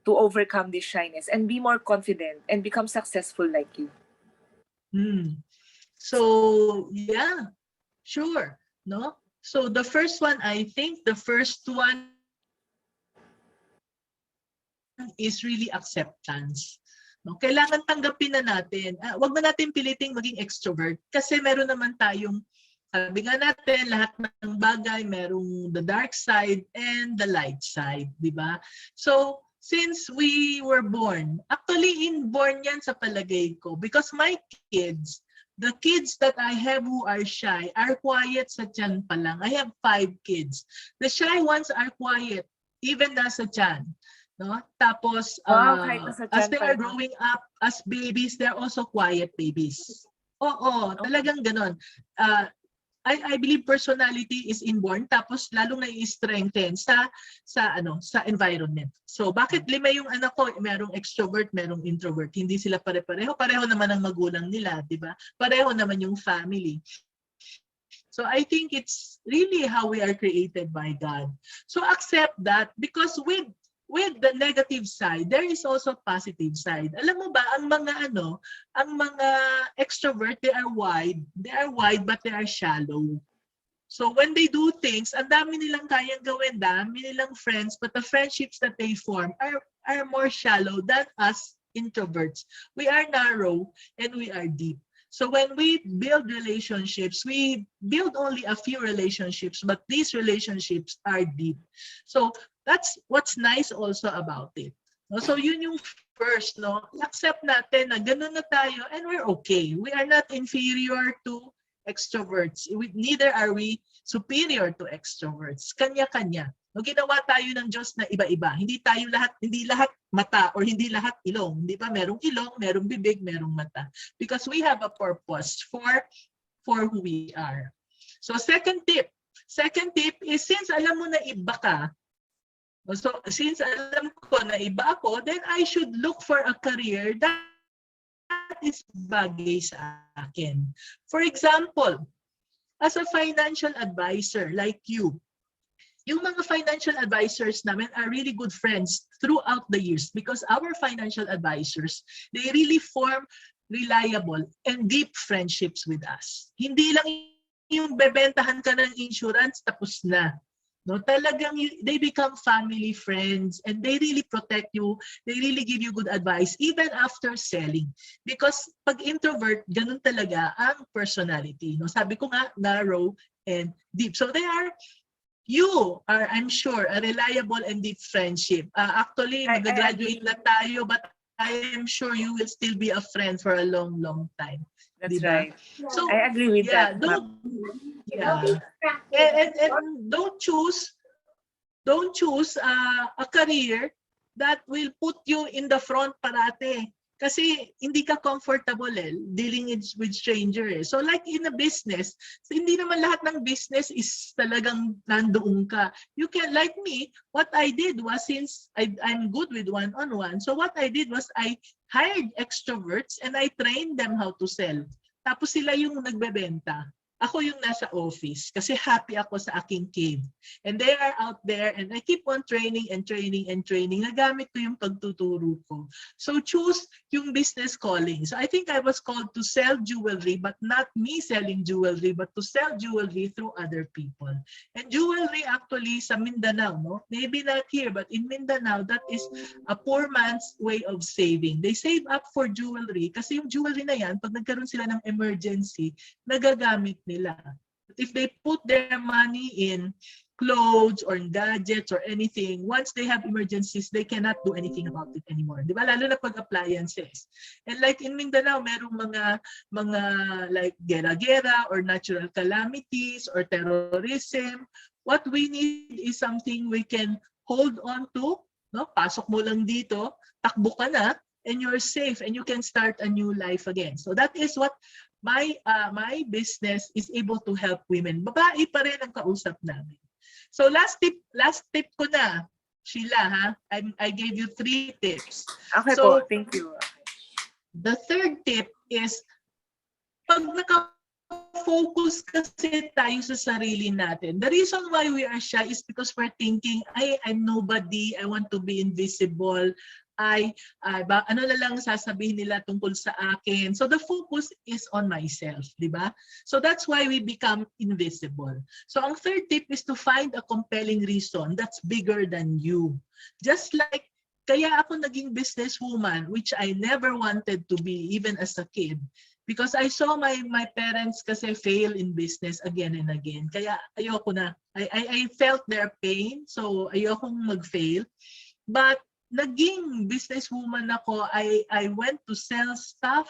overcome this shyness and be more confident and become successful like you? So, yeah, sure. No? So the first one, I think the first one is really acceptance. No? Kailangan tanggapin na natin. Wag na natin piliting maging extrovert kasi meron naman tayong, sabi nga natin, lahat ng bagay, merong the dark side and the light side, di ba? So, since we were born, actually inborn yan sa palagay ko because my kids, the kids that I have who are shy are quiet sa tiyan pa lang. I have 5 kids. The shy ones are quiet, even nasa tiyan. No? Tapos, as they are growing up as babies, they're also quiet babies. Oo, talagang ganon. I believe personality is inborn tapos lalong na-i-strengthen sa environment. So bakit 5 yung anak ko, merong extrovert, merong introvert. Hindi sila pare-pareho. Pareho naman ang magulang nila, 'di ba? Pareho naman yung family. So I think it's really how we are created by God. So accept that because with the negative side, there is also positive side. Alam mo ba, ang mga extrovert, they are wide but they are shallow. So when they do things, ang dami nilang kayang gawin, dami nilang friends, but the friendships that they form are more shallow than us introverts. We are narrow and we are deep. So when we build relationships, we build only a few relationships, but these relationships are deep. So that's what's nice also about it. So yun yung first, no? Accept natin na ganun na tayo and we're okay. We are not inferior to extroverts. Neither are we superior to extroverts. Kanya-kanya. No, ginawa tayo ng Diyos na iba-iba. Hindi lahat mata or hindi lahat ilong. Di ba? Merong ilong, merong bibig, merong mata. Because we have a purpose for who we are. So second tip is since alam mo na iba ka, so since alam ko na iba ako, then I should look for a career that is bagay sa akin. For example, as a financial advisor like you, yung mga financial advisors namin are really good friends throughout the years because our financial advisors, they really form reliable and deep friendships with us. Hindi lang yung bebentahan ka ng insurance tapos na. No, talagang they become family friends and they really protect you. They really give you good advice even after selling. Because pag introvert, ganun talaga ang personality. No, sabi ko nga, narrow and deep. So you are, I'm sure, a reliable and deep friendship. Actually, mag-graduate na tayo, but I am sure you will still be a friend for a long, long time. That's diba? right. So, I agree with that. And don't choose a career that will put you in the front parate. Kasi hindi ka comfortable dealing with strangers. So like in a business, so hindi naman lahat ng business is talagang nandoon ka. You can, like me, what I did was, since I'm good with one-on-one, so what I did was I hired extroverts and I trained them how to sell. Tapos sila yung nagbebenta. Ako yung nasa office kasi happy ako sa aking cave. And they are out there and I keep on training and training and training. Nagamit ko yung pagtuturo ko. So choose yung business calling. So I think I was called to sell jewelry, but not me selling jewelry, but to sell jewelry through other people. And jewelry actually sa Mindanao, no? Maybe not here, but in Mindanao, that is a poor man's way of saving. They save up for jewelry kasi yung jewelry na yan, pag nagkaroon sila ng emergency, nagagamit nila. But if they put their money in clothes or in gadgets or anything, once they have emergencies, they cannot do anything about it anymore. Di ba? Lalo na pag appliances. And like in Mindanao, merong mga like gera-gera or natural calamities or terrorism. What we need is something we can hold on to. No? Pasok mo lang dito, takbo ka na, and you're safe and you can start a new life again. So that is what my business is able to help women. Babae pa rin ang kausap namin. So last tip ko na, Sheila, ha? I gave you 3 tips. Okay so, po, thank you. The third tip is, pag naka-focus kasi tayo sa sarili natin, the reason why we are shy is because we're thinking, I'm nobody, I want to be invisible, ano na lang sasabihin nila tungkol sa akin. So the focus is on myself, di ba? So that's why we become invisible. So ang third tip is to find a compelling reason that's bigger than you. Just like, kaya ako naging businesswoman, which I never wanted to be even as a kid. Because I saw my parents kasi fail in business again and again. Kaya ayoko na. I felt their pain, so ayokong mag-fail. But naging businesswoman ako, I went to sell stuff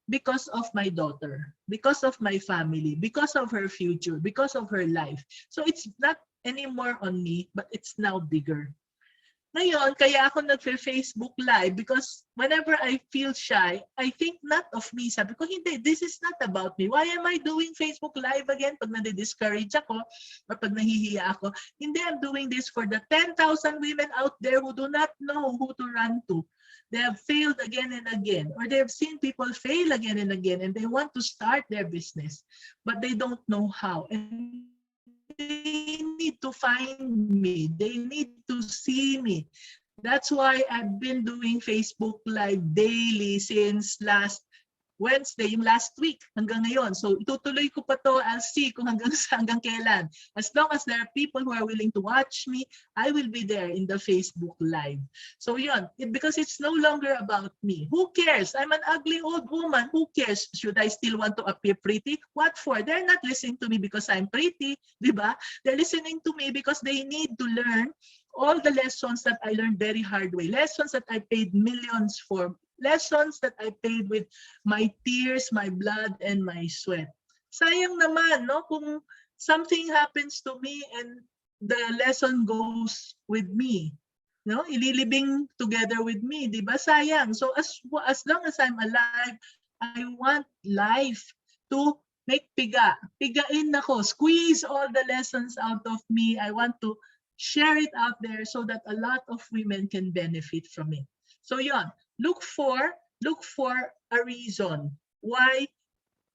because of my daughter, because of my family, because of her future, because of her life. So it's not anymore on me, but it's now bigger. Ngayon, kaya ako nag-Facebook Live because whenever I feel shy, I think not of me. Sabi ko, hindi, this is not about me. Why am I doing Facebook Live again pag nade-discourage ako or pag nahihiya ako? Hindi, I'm doing this for the 10,000 women out there who do not know who to run to. They have failed again and again, or they have seen people fail again and again, and they want to start their business, but they don't know how. And they need to find me. They need to see me. That's why I've been doing Facebook Live daily since last Wednesday, yung last week, hanggang ngayon. So itutuloy ko pa to. I'll see kung hanggang kailan. As long as there are people who are willing to watch me, I will be there in the Facebook Live. So yun, because it's no longer about me. Who cares? I'm an ugly old woman. Who cares? Should I still want to appear pretty? What for? They're not listening to me because I'm pretty, di ba? They're listening to me because they need to learn all the lessons that I learned very hard way. Lessons that I paid millions for. Lessons that I paid with my tears, my blood, and my sweat. Sayang naman, no? Kung something happens to me and the lesson goes with me. No, ililibing together with me, di ba? Sayang. So as long as I'm alive, I want life to make pigain ako, squeeze all the lessons out of me. I want to share it out there so that a lot of women can benefit from it. So yon, look for a reason why,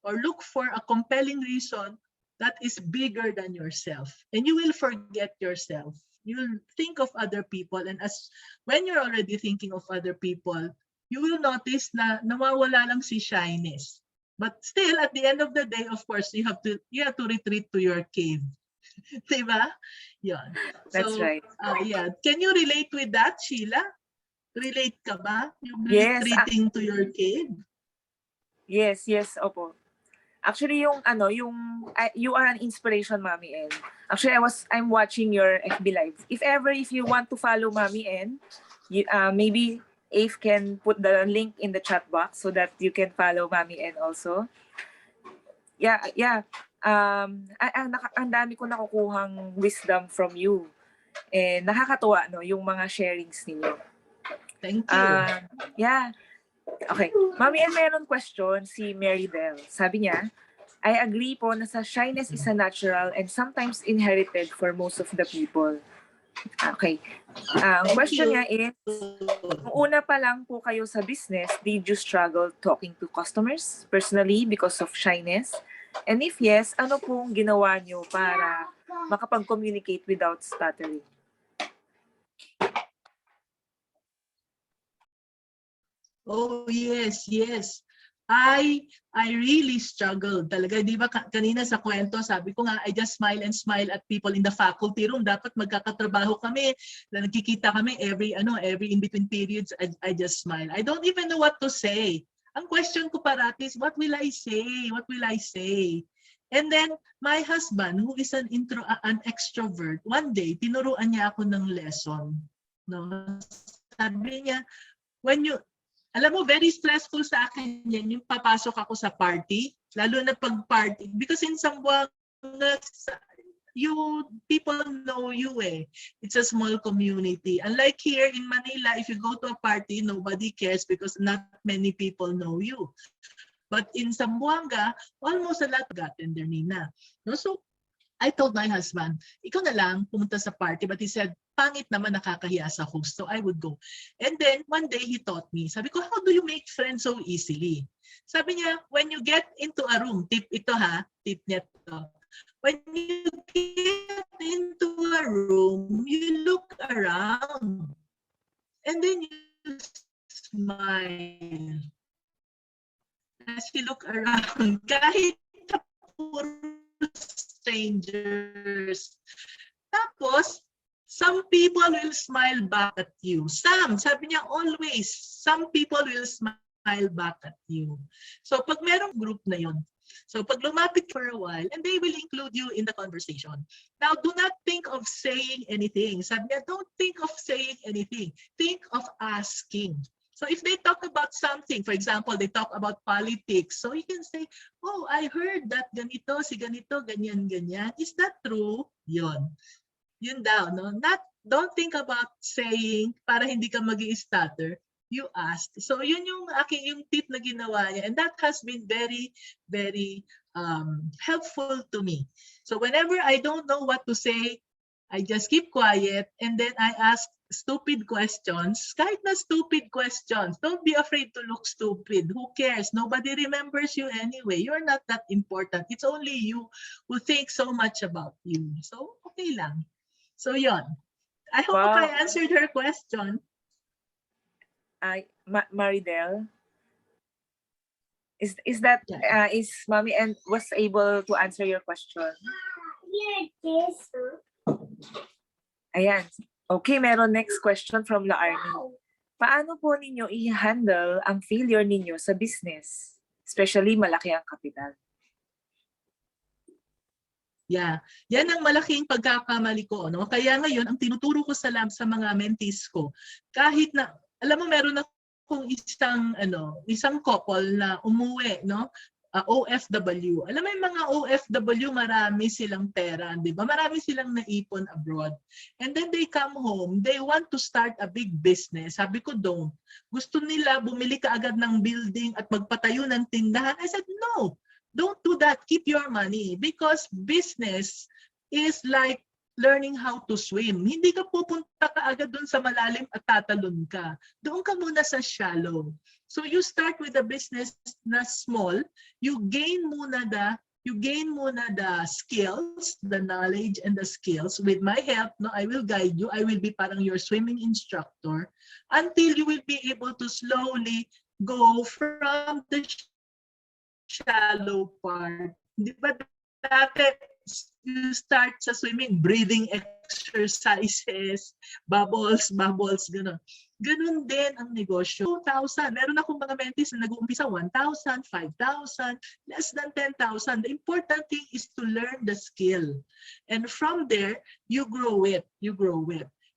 or look for a compelling reason that is bigger than yourself, and you will forget yourself. You'll think of other people, and when you're already thinking of other people, you will notice na nawawala lang si shyness. But still, at the end of the day, of course, you have to retreat to your cave. Diba? Yan. That's right. Yeah. Can you relate with that, Sheila? Relate ka ba? Yung Yes, retreating to your cave? Yes, opo. Actually, you are an inspiration, Mommy N. Actually, I'm watching your FB Live. If you want to follow Mommy N, maybe Ave can put the link in the chat box so that you can follow Mommy N also. Yeah. Ang dami ko nakukuhang wisdom from you. And nakakatuwa, no, yung mga sharings ninyo. Thank you. Yeah. Okay. Mommy N, meron question si Mary Bell. Sabi niya, I agree po na sa shyness is a natural and sometimes inherited for most of the people. Okay. Ang question niya is, kung una pa lang po kayo sa business, did you struggle talking to customers personally because of shyness? And if yes, ano pong ginawa niyo para makapag-communicate without stuttering? Oh, yes. I really struggled talaga. Di ba kanina sa kwento, sabi ko nga, I just smile and smile at people in the faculty room. Dapat magkakatrabaho kami, na nagkikita kami every in between periods, I just smile. I don't even know what to say. Ang question ko parati is, what will I say? What will I say? And then, my husband, who is an extrovert, one day, tinuruan niya ako ng lesson. No? Sabi niya, alam mo, very stressful sa akin yan, yung papasok ako sa party, lalo na pag-party. Because in Zamboanga, people know you eh. It's a small community. Unlike here in Manila, if you go to a party, nobody cares because not many people know you. But in Zamboanga, almost a lot gotten there, Nina. No? So, I told my husband, ikaw na lang pumunta sa party. But he said, pangit naman, nakakahiya sa host. So I would go. And then one day he taught me. Sabi ko, how do you make friends so easily? Sabi niya, when you get into a room, tip ito ha, tip niya to. When you get into a room, you look around. And then you smile. As you look around, kahit puro strangers. Tapos, some people will smile back at you. Sabi niya always, some people will smile back at you. So, pag merong group na yon, so pag lumapit for a while, and they will include you in the conversation. Now, do not think of saying anything. Sabi niya, don't think of saying anything. Think of asking. So if they talk about something, for example, they talk about politics, so you can say, oh, I heard that ganito, si ganito, ganyan. Is that true? Yun daw, no? Don't think about saying para hindi ka mag-i-stutter. You ask. So yun yung tip na ginawa niya, and that has been very, very helpful to me. So whenever I don't know what to say, I just keep quiet, and then I ask stupid questions. Kahit na stupid questions, don't be afraid to look stupid. Who cares? Nobody remembers you anyway. You're not that important. It's only you who think so much about you. So, okay lang. So, yon. I hope I answered her question. Maridel, is that is Mommy and was able to answer your question? Yes. Ayan. Okay, meron next question from La Army. Paano po ninyo i-handle ang failure ninyo sa business? Especially malaki ang kapital. Yeah. Yan ang malaking pagkakamali ko, no? Kaya ngayon, ang tinuturo ko sa mga mentees ko, kahit na, alam mo, meron akong isang couple na umuwi, no? OFW. Alam mo yung mga OFW, marami silang pera, di ba? Marami silang naipon abroad. And then they come home, they want to start a big business. Sabi ko, don't. Gusto nila bumili ka agad ng building at magpatayo ng tindahan. I said, no, don't do that. Keep your money. Because business is like learning how to swim. Hindi ka pupunta ka agad dun sa malalim at tatalon ka. Doon ka muna sa shallow. So you start with a business na small, you gain muna the skills, the knowledge and the skills. With my help, no, I will guide you. I will be parang your swimming instructor until you will be able to slowly go from the shallow part. Di ba dati you start sa swimming, breathing exercises, bubbles, gano'n. Ganun din ang negosyo. 2,000. Meron akong mga mentees na nag-uumpisa 1,000, 5,000, less than 10,000. The important thing is to learn the skill. And from there, you grow it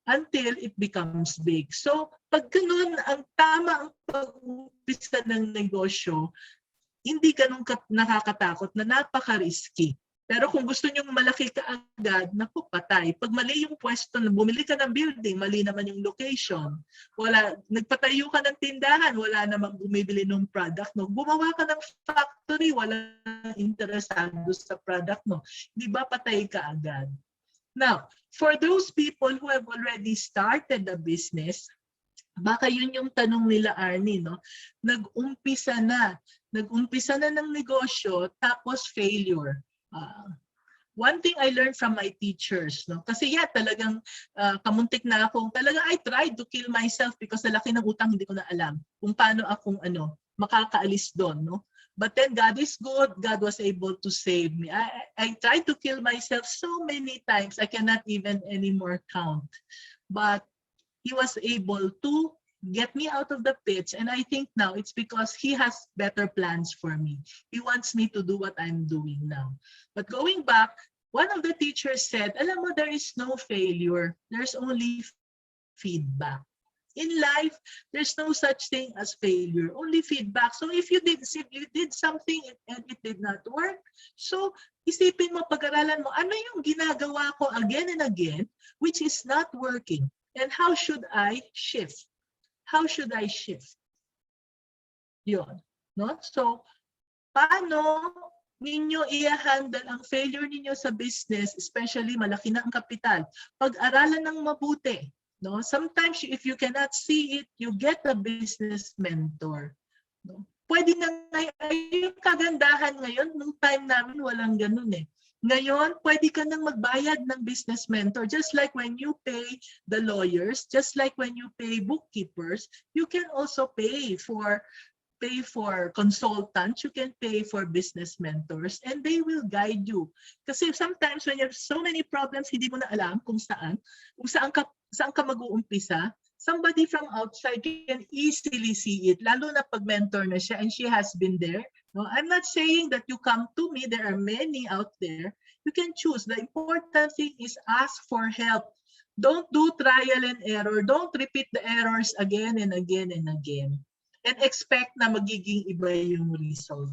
until it becomes big. So, pag ganun, ang tama ang pag-umpisa ng negosyo, hindi ganun nakakatakot na napaka-risky. Pero kung gusto nyong malaki ka agad, naku, patay. Pag mali yung pwesto, bumili ka ng building, mali naman yung location. Nagpatayo ka ng tindahan, wala namang bumibili ng product mo. Gumawa ka ng factory, wala interesado sa product mo. Di ba patay ka agad? Now, for those people who have already started a business, baka yun yung tanong nila, Arnie, no? Nag-umpisa na ng negosyo, tapos failure. One thing I learned from my teachers, no? Kasi talagang kamuntik na akong, I tried to kill myself because sa laki ng utang hindi ko na alam kung paano akong makakaalis doon, no? But then God is good. God was able to save me. I tried to kill myself so many times. I cannot even anymore count. But He was able to get me out of the pits, and I think now it's because He has better plans for me. He wants me to do what I'm doing now. But going back, one of the teachers said, alam mo, there is no failure. There's only feedback. In life, there's no such thing as failure, only feedback. So if you did something and it did not work, so isipin mo, pag-aralan mo, ano yung ginagawa ko again and again, which is not working, and how should I shift? How should I shift? Yun. No? So, paano ninyo i-handle ang failure ninyo sa business, especially malaki na ang kapital? Pag-aralan ng mabuti. No? Sometimes, if you cannot see it, you get a business mentor. No? Pwede na yung kagandahan ngayon, nung time namin walang ganun eh. Ngayon, pwede ka nang magbayad ng business mentor. Just like when you pay the lawyers, just like when you pay bookkeepers, you can also pay for consultants, you can pay for business mentors, and they will guide you. Kasi sometimes when you have so many problems, hindi mo na alam kung saan ka mag-uumpisa, somebody from outside can easily see it, lalo na pag mentor na siya and she has been there. No, I'm not saying that you come to me. There are many out there. You can choose. The important thing is ask for help. Don't do trial and error. Don't repeat the errors again and again and again. And expect na magiging iba yung result.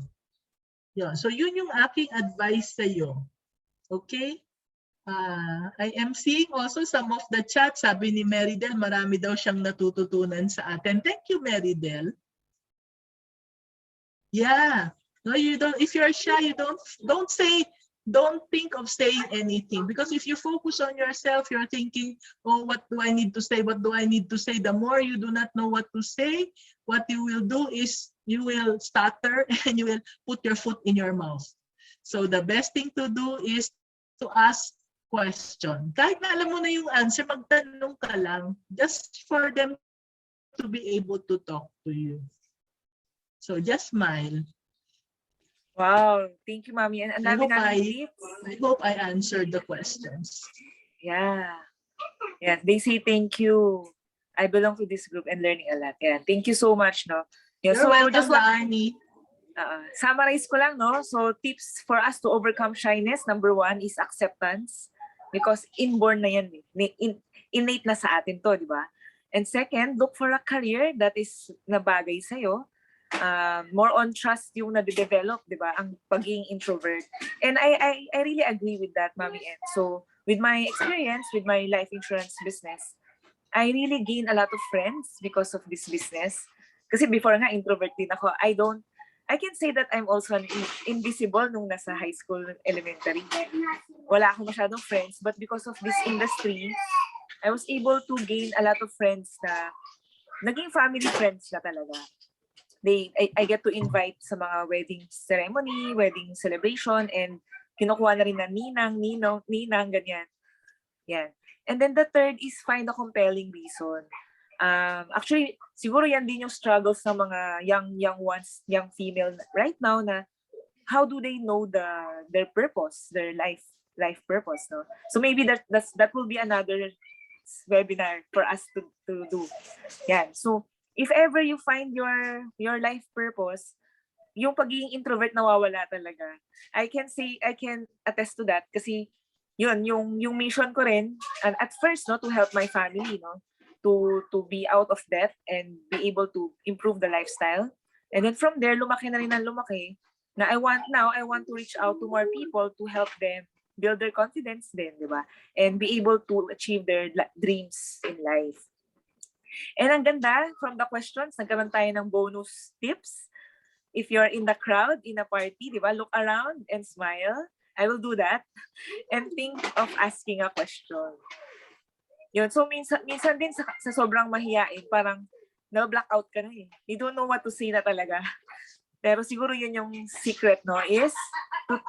Yeah. So yun yung aking advice sa iyo. Okay? I am seeing also some of the chat. Sabi ni Marydel, marami daw siyang natututunan sa atin. Thank you, Marydel. Yeah. No, you don't. If you're shy, you don't think of saying anything, because if you focus on yourself, you're thinking, oh, what do I need to say? What do I need to say? The more you do not know what to say, what you will do is you will stutter and you will put your foot in your mouth. So the best thing to do is to ask question. Kahit na alam mo na yung answer, magtanong ka lang, just for them to be able to talk to you. So just smile. Wow, thank you, Mommy. And I hope I answered the questions. Yeah. Yeah, they say thank you. I belong to this group and learning a lot. Yeah, thank you so much, no. Yeah, You're welcome, Arnie. Summarize ko lang, no. So tips for us to overcome shyness, number 1 is acceptance, because inborn na yan, innate na sa atin to, di ba? And second, look for a career that is nabagay sa'yo. more on trust yung nade-develop, di ba? Ang pagiging introvert. And I really agree with that, Mommy N. So, with my experience with my life insurance business, I really gain a lot of friends because of this business. Kasi before nga, introvert din ako. I can say that I'm also an invisible nung nasa high school, elementary. Wala akong masyadong friends, but because of this industry, I was able to gain a lot of friends na naging family friends na talaga. I get to invite sa mga wedding ceremony, wedding celebration, and kinukuha na rin na ninang, ganyan. Yan. And then the third is find a compelling reason. Actually, siguro yan din yung struggles ng mga young female right now na how do they know their purpose, their life purpose, no? So maybe that will be another webinar for us to do. Yan. So if ever you find your life purpose, yung pagiging introvert nawawala talaga. I can attest to that kasi yun yung mission ko rin, and at first, no, to help my family, no, to be out of debt and be able to improve the lifestyle. And then from there, lumaki na rin ng lumaki na I want to reach out to more people to help them build their confidence din, di ba? And be able to achieve their dreams in life. And ang ganda, from the questions, nagkaroon tayo ng bonus tips. If you're in the crowd, in a party, di ba, look around and smile. I will do that. And think of asking a question. Yun. So, minsan din sa sobrang mahiyain, parang na-blackout ka na eh. You don't know what to say na talaga. Pero siguro yun yung secret, no, is to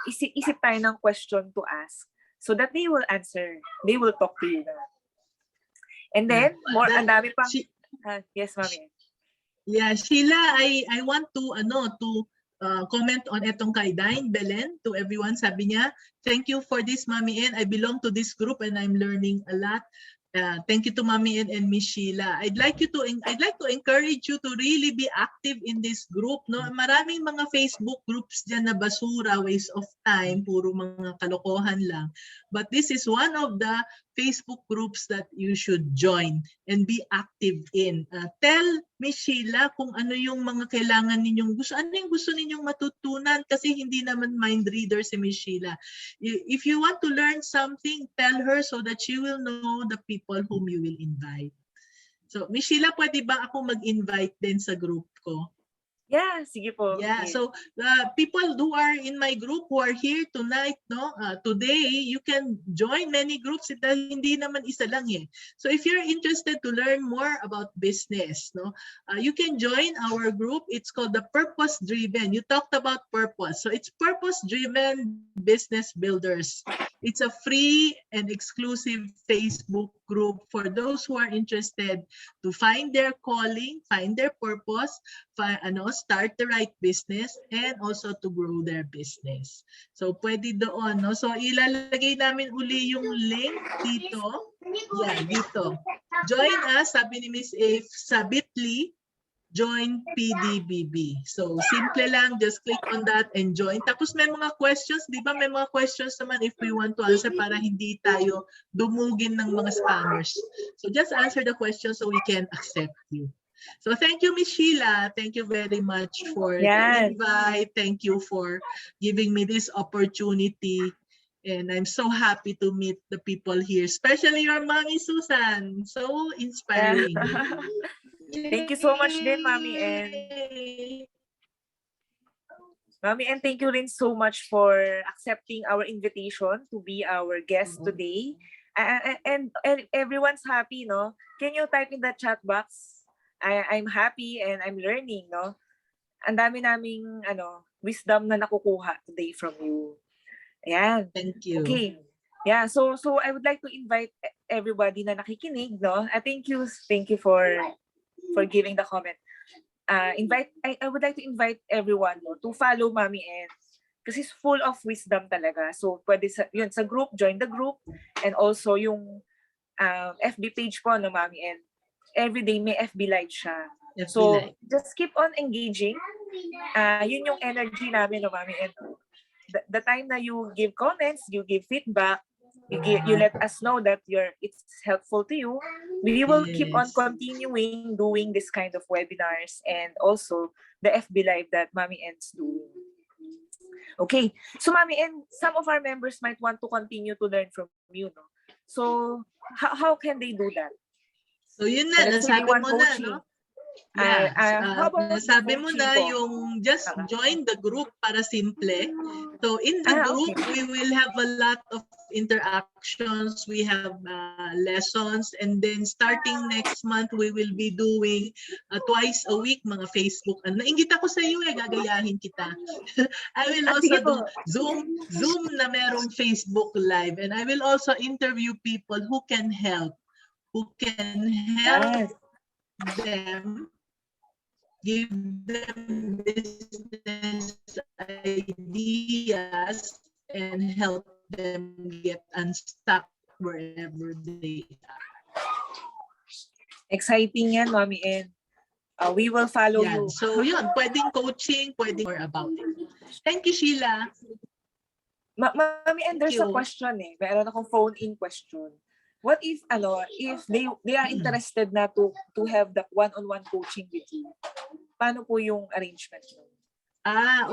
isip tayo ng question to ask so that they will answer. They will talk to you na. And then, ang dami pang... yes, Mommy. Yeah, Sheila, I want to comment on etong kay Dine Belen, to everyone. Sabi niya, thank you for this, Mommy N. I belong to this group and I'm learning a lot. Thank you to Mommy N and Miss Sheila. I'd like to encourage you to really be active in this group, no? Maraming mga Facebook groups diyan na basura, waste of time, puro mga kalokohan lang. But this is one of the Facebook groups that you should join and be active in. Tell Miss Sheila kung ano yung mga kailangan ninyong ano yung gusto ninyong matutunan, kasi hindi naman mind reader si Miss Sheila. If you want to learn something, tell her so that she will know the people whom you will invite. So Miss Sheila, pwede ba ako mag-invite din sa group ko? Yeah, sige po. Yeah, yes. so people who are in my group who are here tonight, no, today, you can join many groups. Hindi naman isa lang eh. So if you're interested to learn more about business, no, you can join our group. It's called the Purpose Driven. You talked about purpose, so it's Purpose Driven Business Builders. It's a free and exclusive Facebook group for those who are interested to find their calling, find their purpose, start the right business, and also to grow their business. So pwede doon, no? So ilalagay namin uli yung link dito. Yeah, dito. Join us, sabi ni Miss A, sa bit.ly, join PDBB. So simple lang, just click on that and join. Tapos may mga questions, di ba? May mga questions naman if we want to answer para hindi tayo dumugin ng mga spammers. So just answer the question so we can accept you. So thank you, Miss Sheila. Thank you very much for the invite. Thank you for giving me this opportunity. And I'm so happy to meet the people here, especially your Mommy Susan. So inspiring. Thank you so much din, Mommy N. Mommy N, thank you rin so much for accepting our invitation to be our guest today. And everyone's happy, no? Can you type in the chat box? I'm happy and I'm learning, no? Ang dami naming wisdom na nakukuha today from you. Ayan. Thank you. Okay. Yeah, so I would like to invite everybody na nakikinig, no? Thank you for giving the comment. I would like to invite everyone, no, to follow Mommy N, kasi it's full of wisdom talaga. So pwede sa group, join the group, and also yung FB page po no Mommy N. Every day may FB live siya. So just keep on engaging. Yun yung energy namin no Mommy N. The time na you give comments, you give feedback, you let us know that it's helpful to you. We will keep on Yes. continuing doing this kind of webinars and also the FB Live that Mommy N's doing. Okay, so Mommy N, some of our members might want to continue to learn from you, no? So how can they do that? So yun na, Let's say they nasabi want mo na, coaching. no? Yeah, How about nasabi mo coaching na po? yung just join the group para simple. So in the group, Okay. we will have a lot of interactions. We have lessons, and then starting next month, we will be doing twice a week mga Facebook. Nainggit ako sa iyo gagayahin kita. I will also Sige do po. Zoom na merong Facebook Live, and I will also interview people who can help Yes. them, give them business ideas, and help them get unstuck wherever they are. Exciting yan, Mommy N. We will follow you. So yun, pwedeng coaching, pwedeng more about it. Thank you, Sheila. Mommy N, there's a question eh. Meron akong phone-in question. What if they are interested na to have the one-on-one coaching with you? Paano po yung arrangement mo?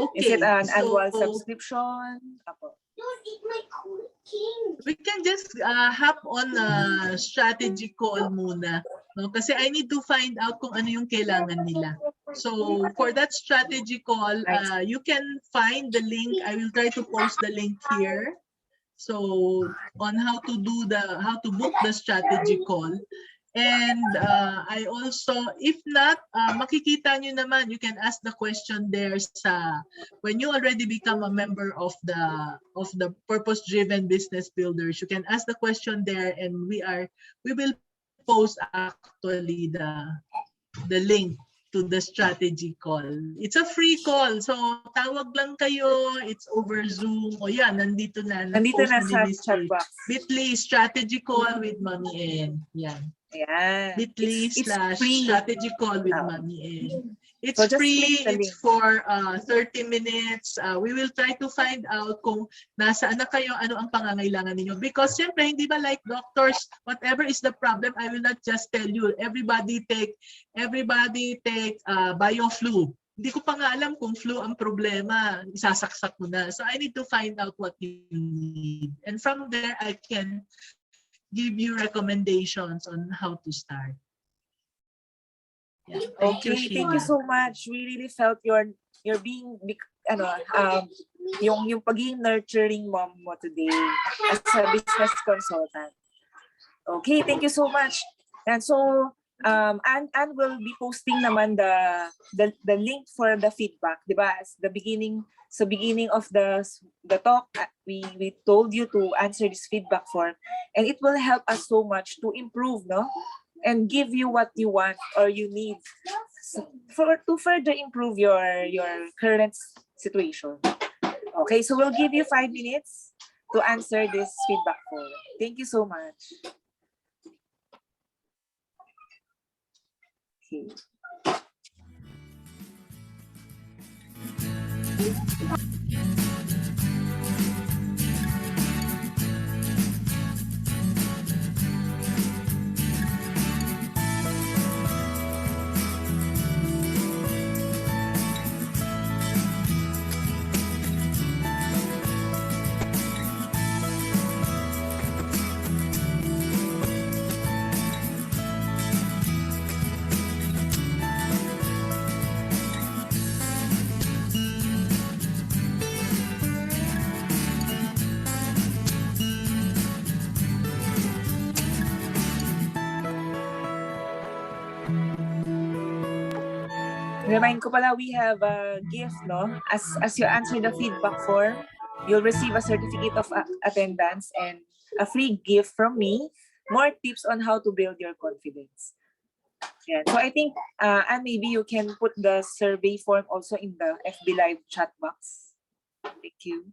Okay. Is it an annual subscription? Apo. Don't eat my cooking. We can just hop on a strategy call muna. No? Kasi I need to find out kung ano yung kailangan nila. So for that strategy call, you can find the link. I will try to post the link here. So on how to book the strategy call. And I also, if not, makikita nyo naman, you can ask the question there when you already become a member of the purpose-driven business builders, you can ask the question there, and we will post actually the link to the strategy call. It's a free call, so tawag lang kayo, it's over Zoom. O yan, nandito na sa chat box. Bit.ly strategy call with Mommy N. Yan. Yeah. Bit.ly/strategy call with Mommy N. It's So just free, click the it's link. for 30 minutes. We will try to find out kung nasaan na kayo, ano ang pangangailangan ninyo. Because siyempre, hindi ba like doctors, whatever is the problem, I will not just tell you, everybody take bio-flu. Hindi ko pa nga alam kung flu ang problema, isasaksak mo na. So I need to find out what you need. And from there, I can give you recommendations on how to start. Yeah. Thank you, Okay, thank you so much. We really felt your being yung pagiging nurturing mom mo today as a business consultant. Okay, thank you so much. And so Anne will be posting naman the link for the feedback, di ba? As the beginning of the talk, we told you to answer this feedback form, and it will help us so much to improve, no? And give you what you want or you need to further improve your current situation. Okay, so we'll give you 5 minutes to answer this feedback form. Thank you so much. Okay. Remind ko pala, we have a gift, no? As you answer the feedback form, you'll receive a certificate of attendance and a free gift from me, more tips on how to build your confidence. Yeah. So I think, and maybe you can put the survey form also in the FB Live chat box. Thank you.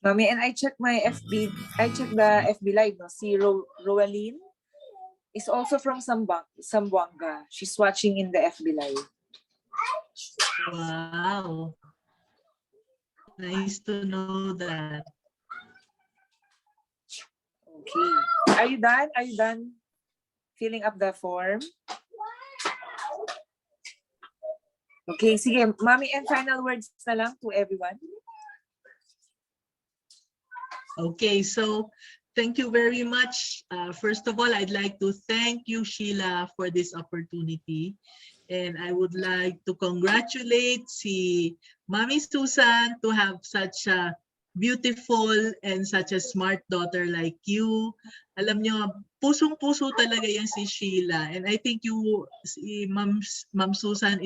Mommy, and I checked my FB, I checked the FB live, no? Si Roaline is also from Zamboanga. She's watching in the FB live. Wow. Nice to know that. Okay. Are you done? Are you done filling up the form? Okay, sige. Mommy, and final words na lang to everyone. Okay, so thank you very much. First of all, I'd like to thank you, Sheila, for this opportunity. And I would like to congratulate si Mommy Susan to have such a beautiful and such a smart daughter like you. Alam nyo, pusong-puso talaga yan si Sheila. And I think si Ma'am Susan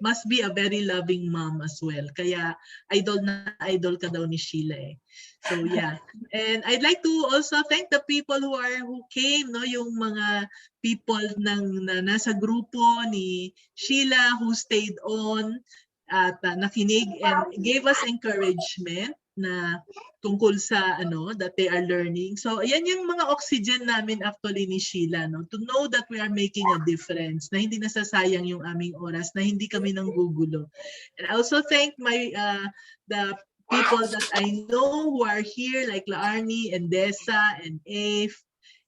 must be a very loving mom as well. Kaya idol na idol ka daw ni Sheila eh. So yeah. And I'd like to also thank the people who came, no, yung mga people na nasa grupo ni Sheila who stayed on at nakinig and gave us encouragement na tungkol sa that they are learning. So ayan yung mga oxygen namin actually ni Sheila, no, to know that we are making a difference, na hindi nasasayang yung aming oras, na hindi kami nanggugulo. And I also thank the people that I know who are here like Laarni and Dessa and Afe.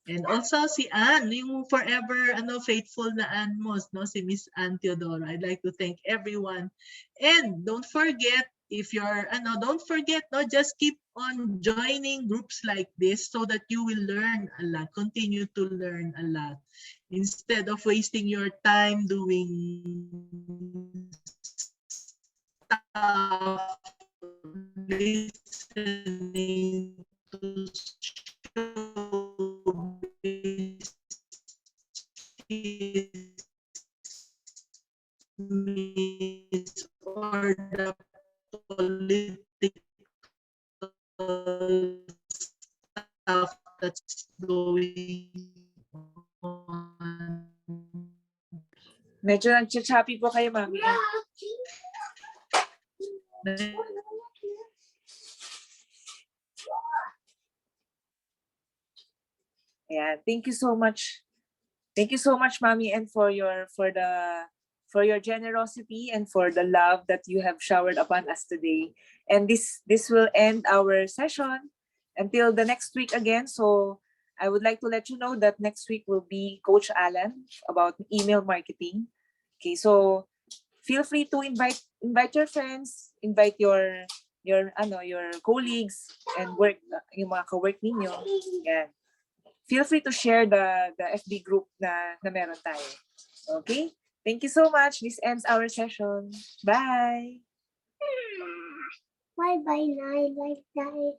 And also si Ann, yung forever faithful na Ann Mos, no, si Miss Ann Teodoro. I'd like to thank everyone. And don't forget, if you're don't forget, no, just keep on joining groups like this so that you will learn a lot, continue to learn a lot. Instead of wasting your time doing stuff, listening to or the political stuff that's going on. Medyo nag-chappy po kayo, Mami. Yeah, thank you so much. Thank you so much, Mommy, and for your generosity and for the love that you have showered upon us today. And this will end our session until the next week again. So I would like to let you know that next week will be Coach Alan about email marketing. Okay, so feel free to invite your friends, invite your colleagues and yung mga ka-work ninyo. Yan. Feel free to share the FB group na meron tayo. Okay? Thank you so much. This ends our session. Bye! Bye-bye, night, like that.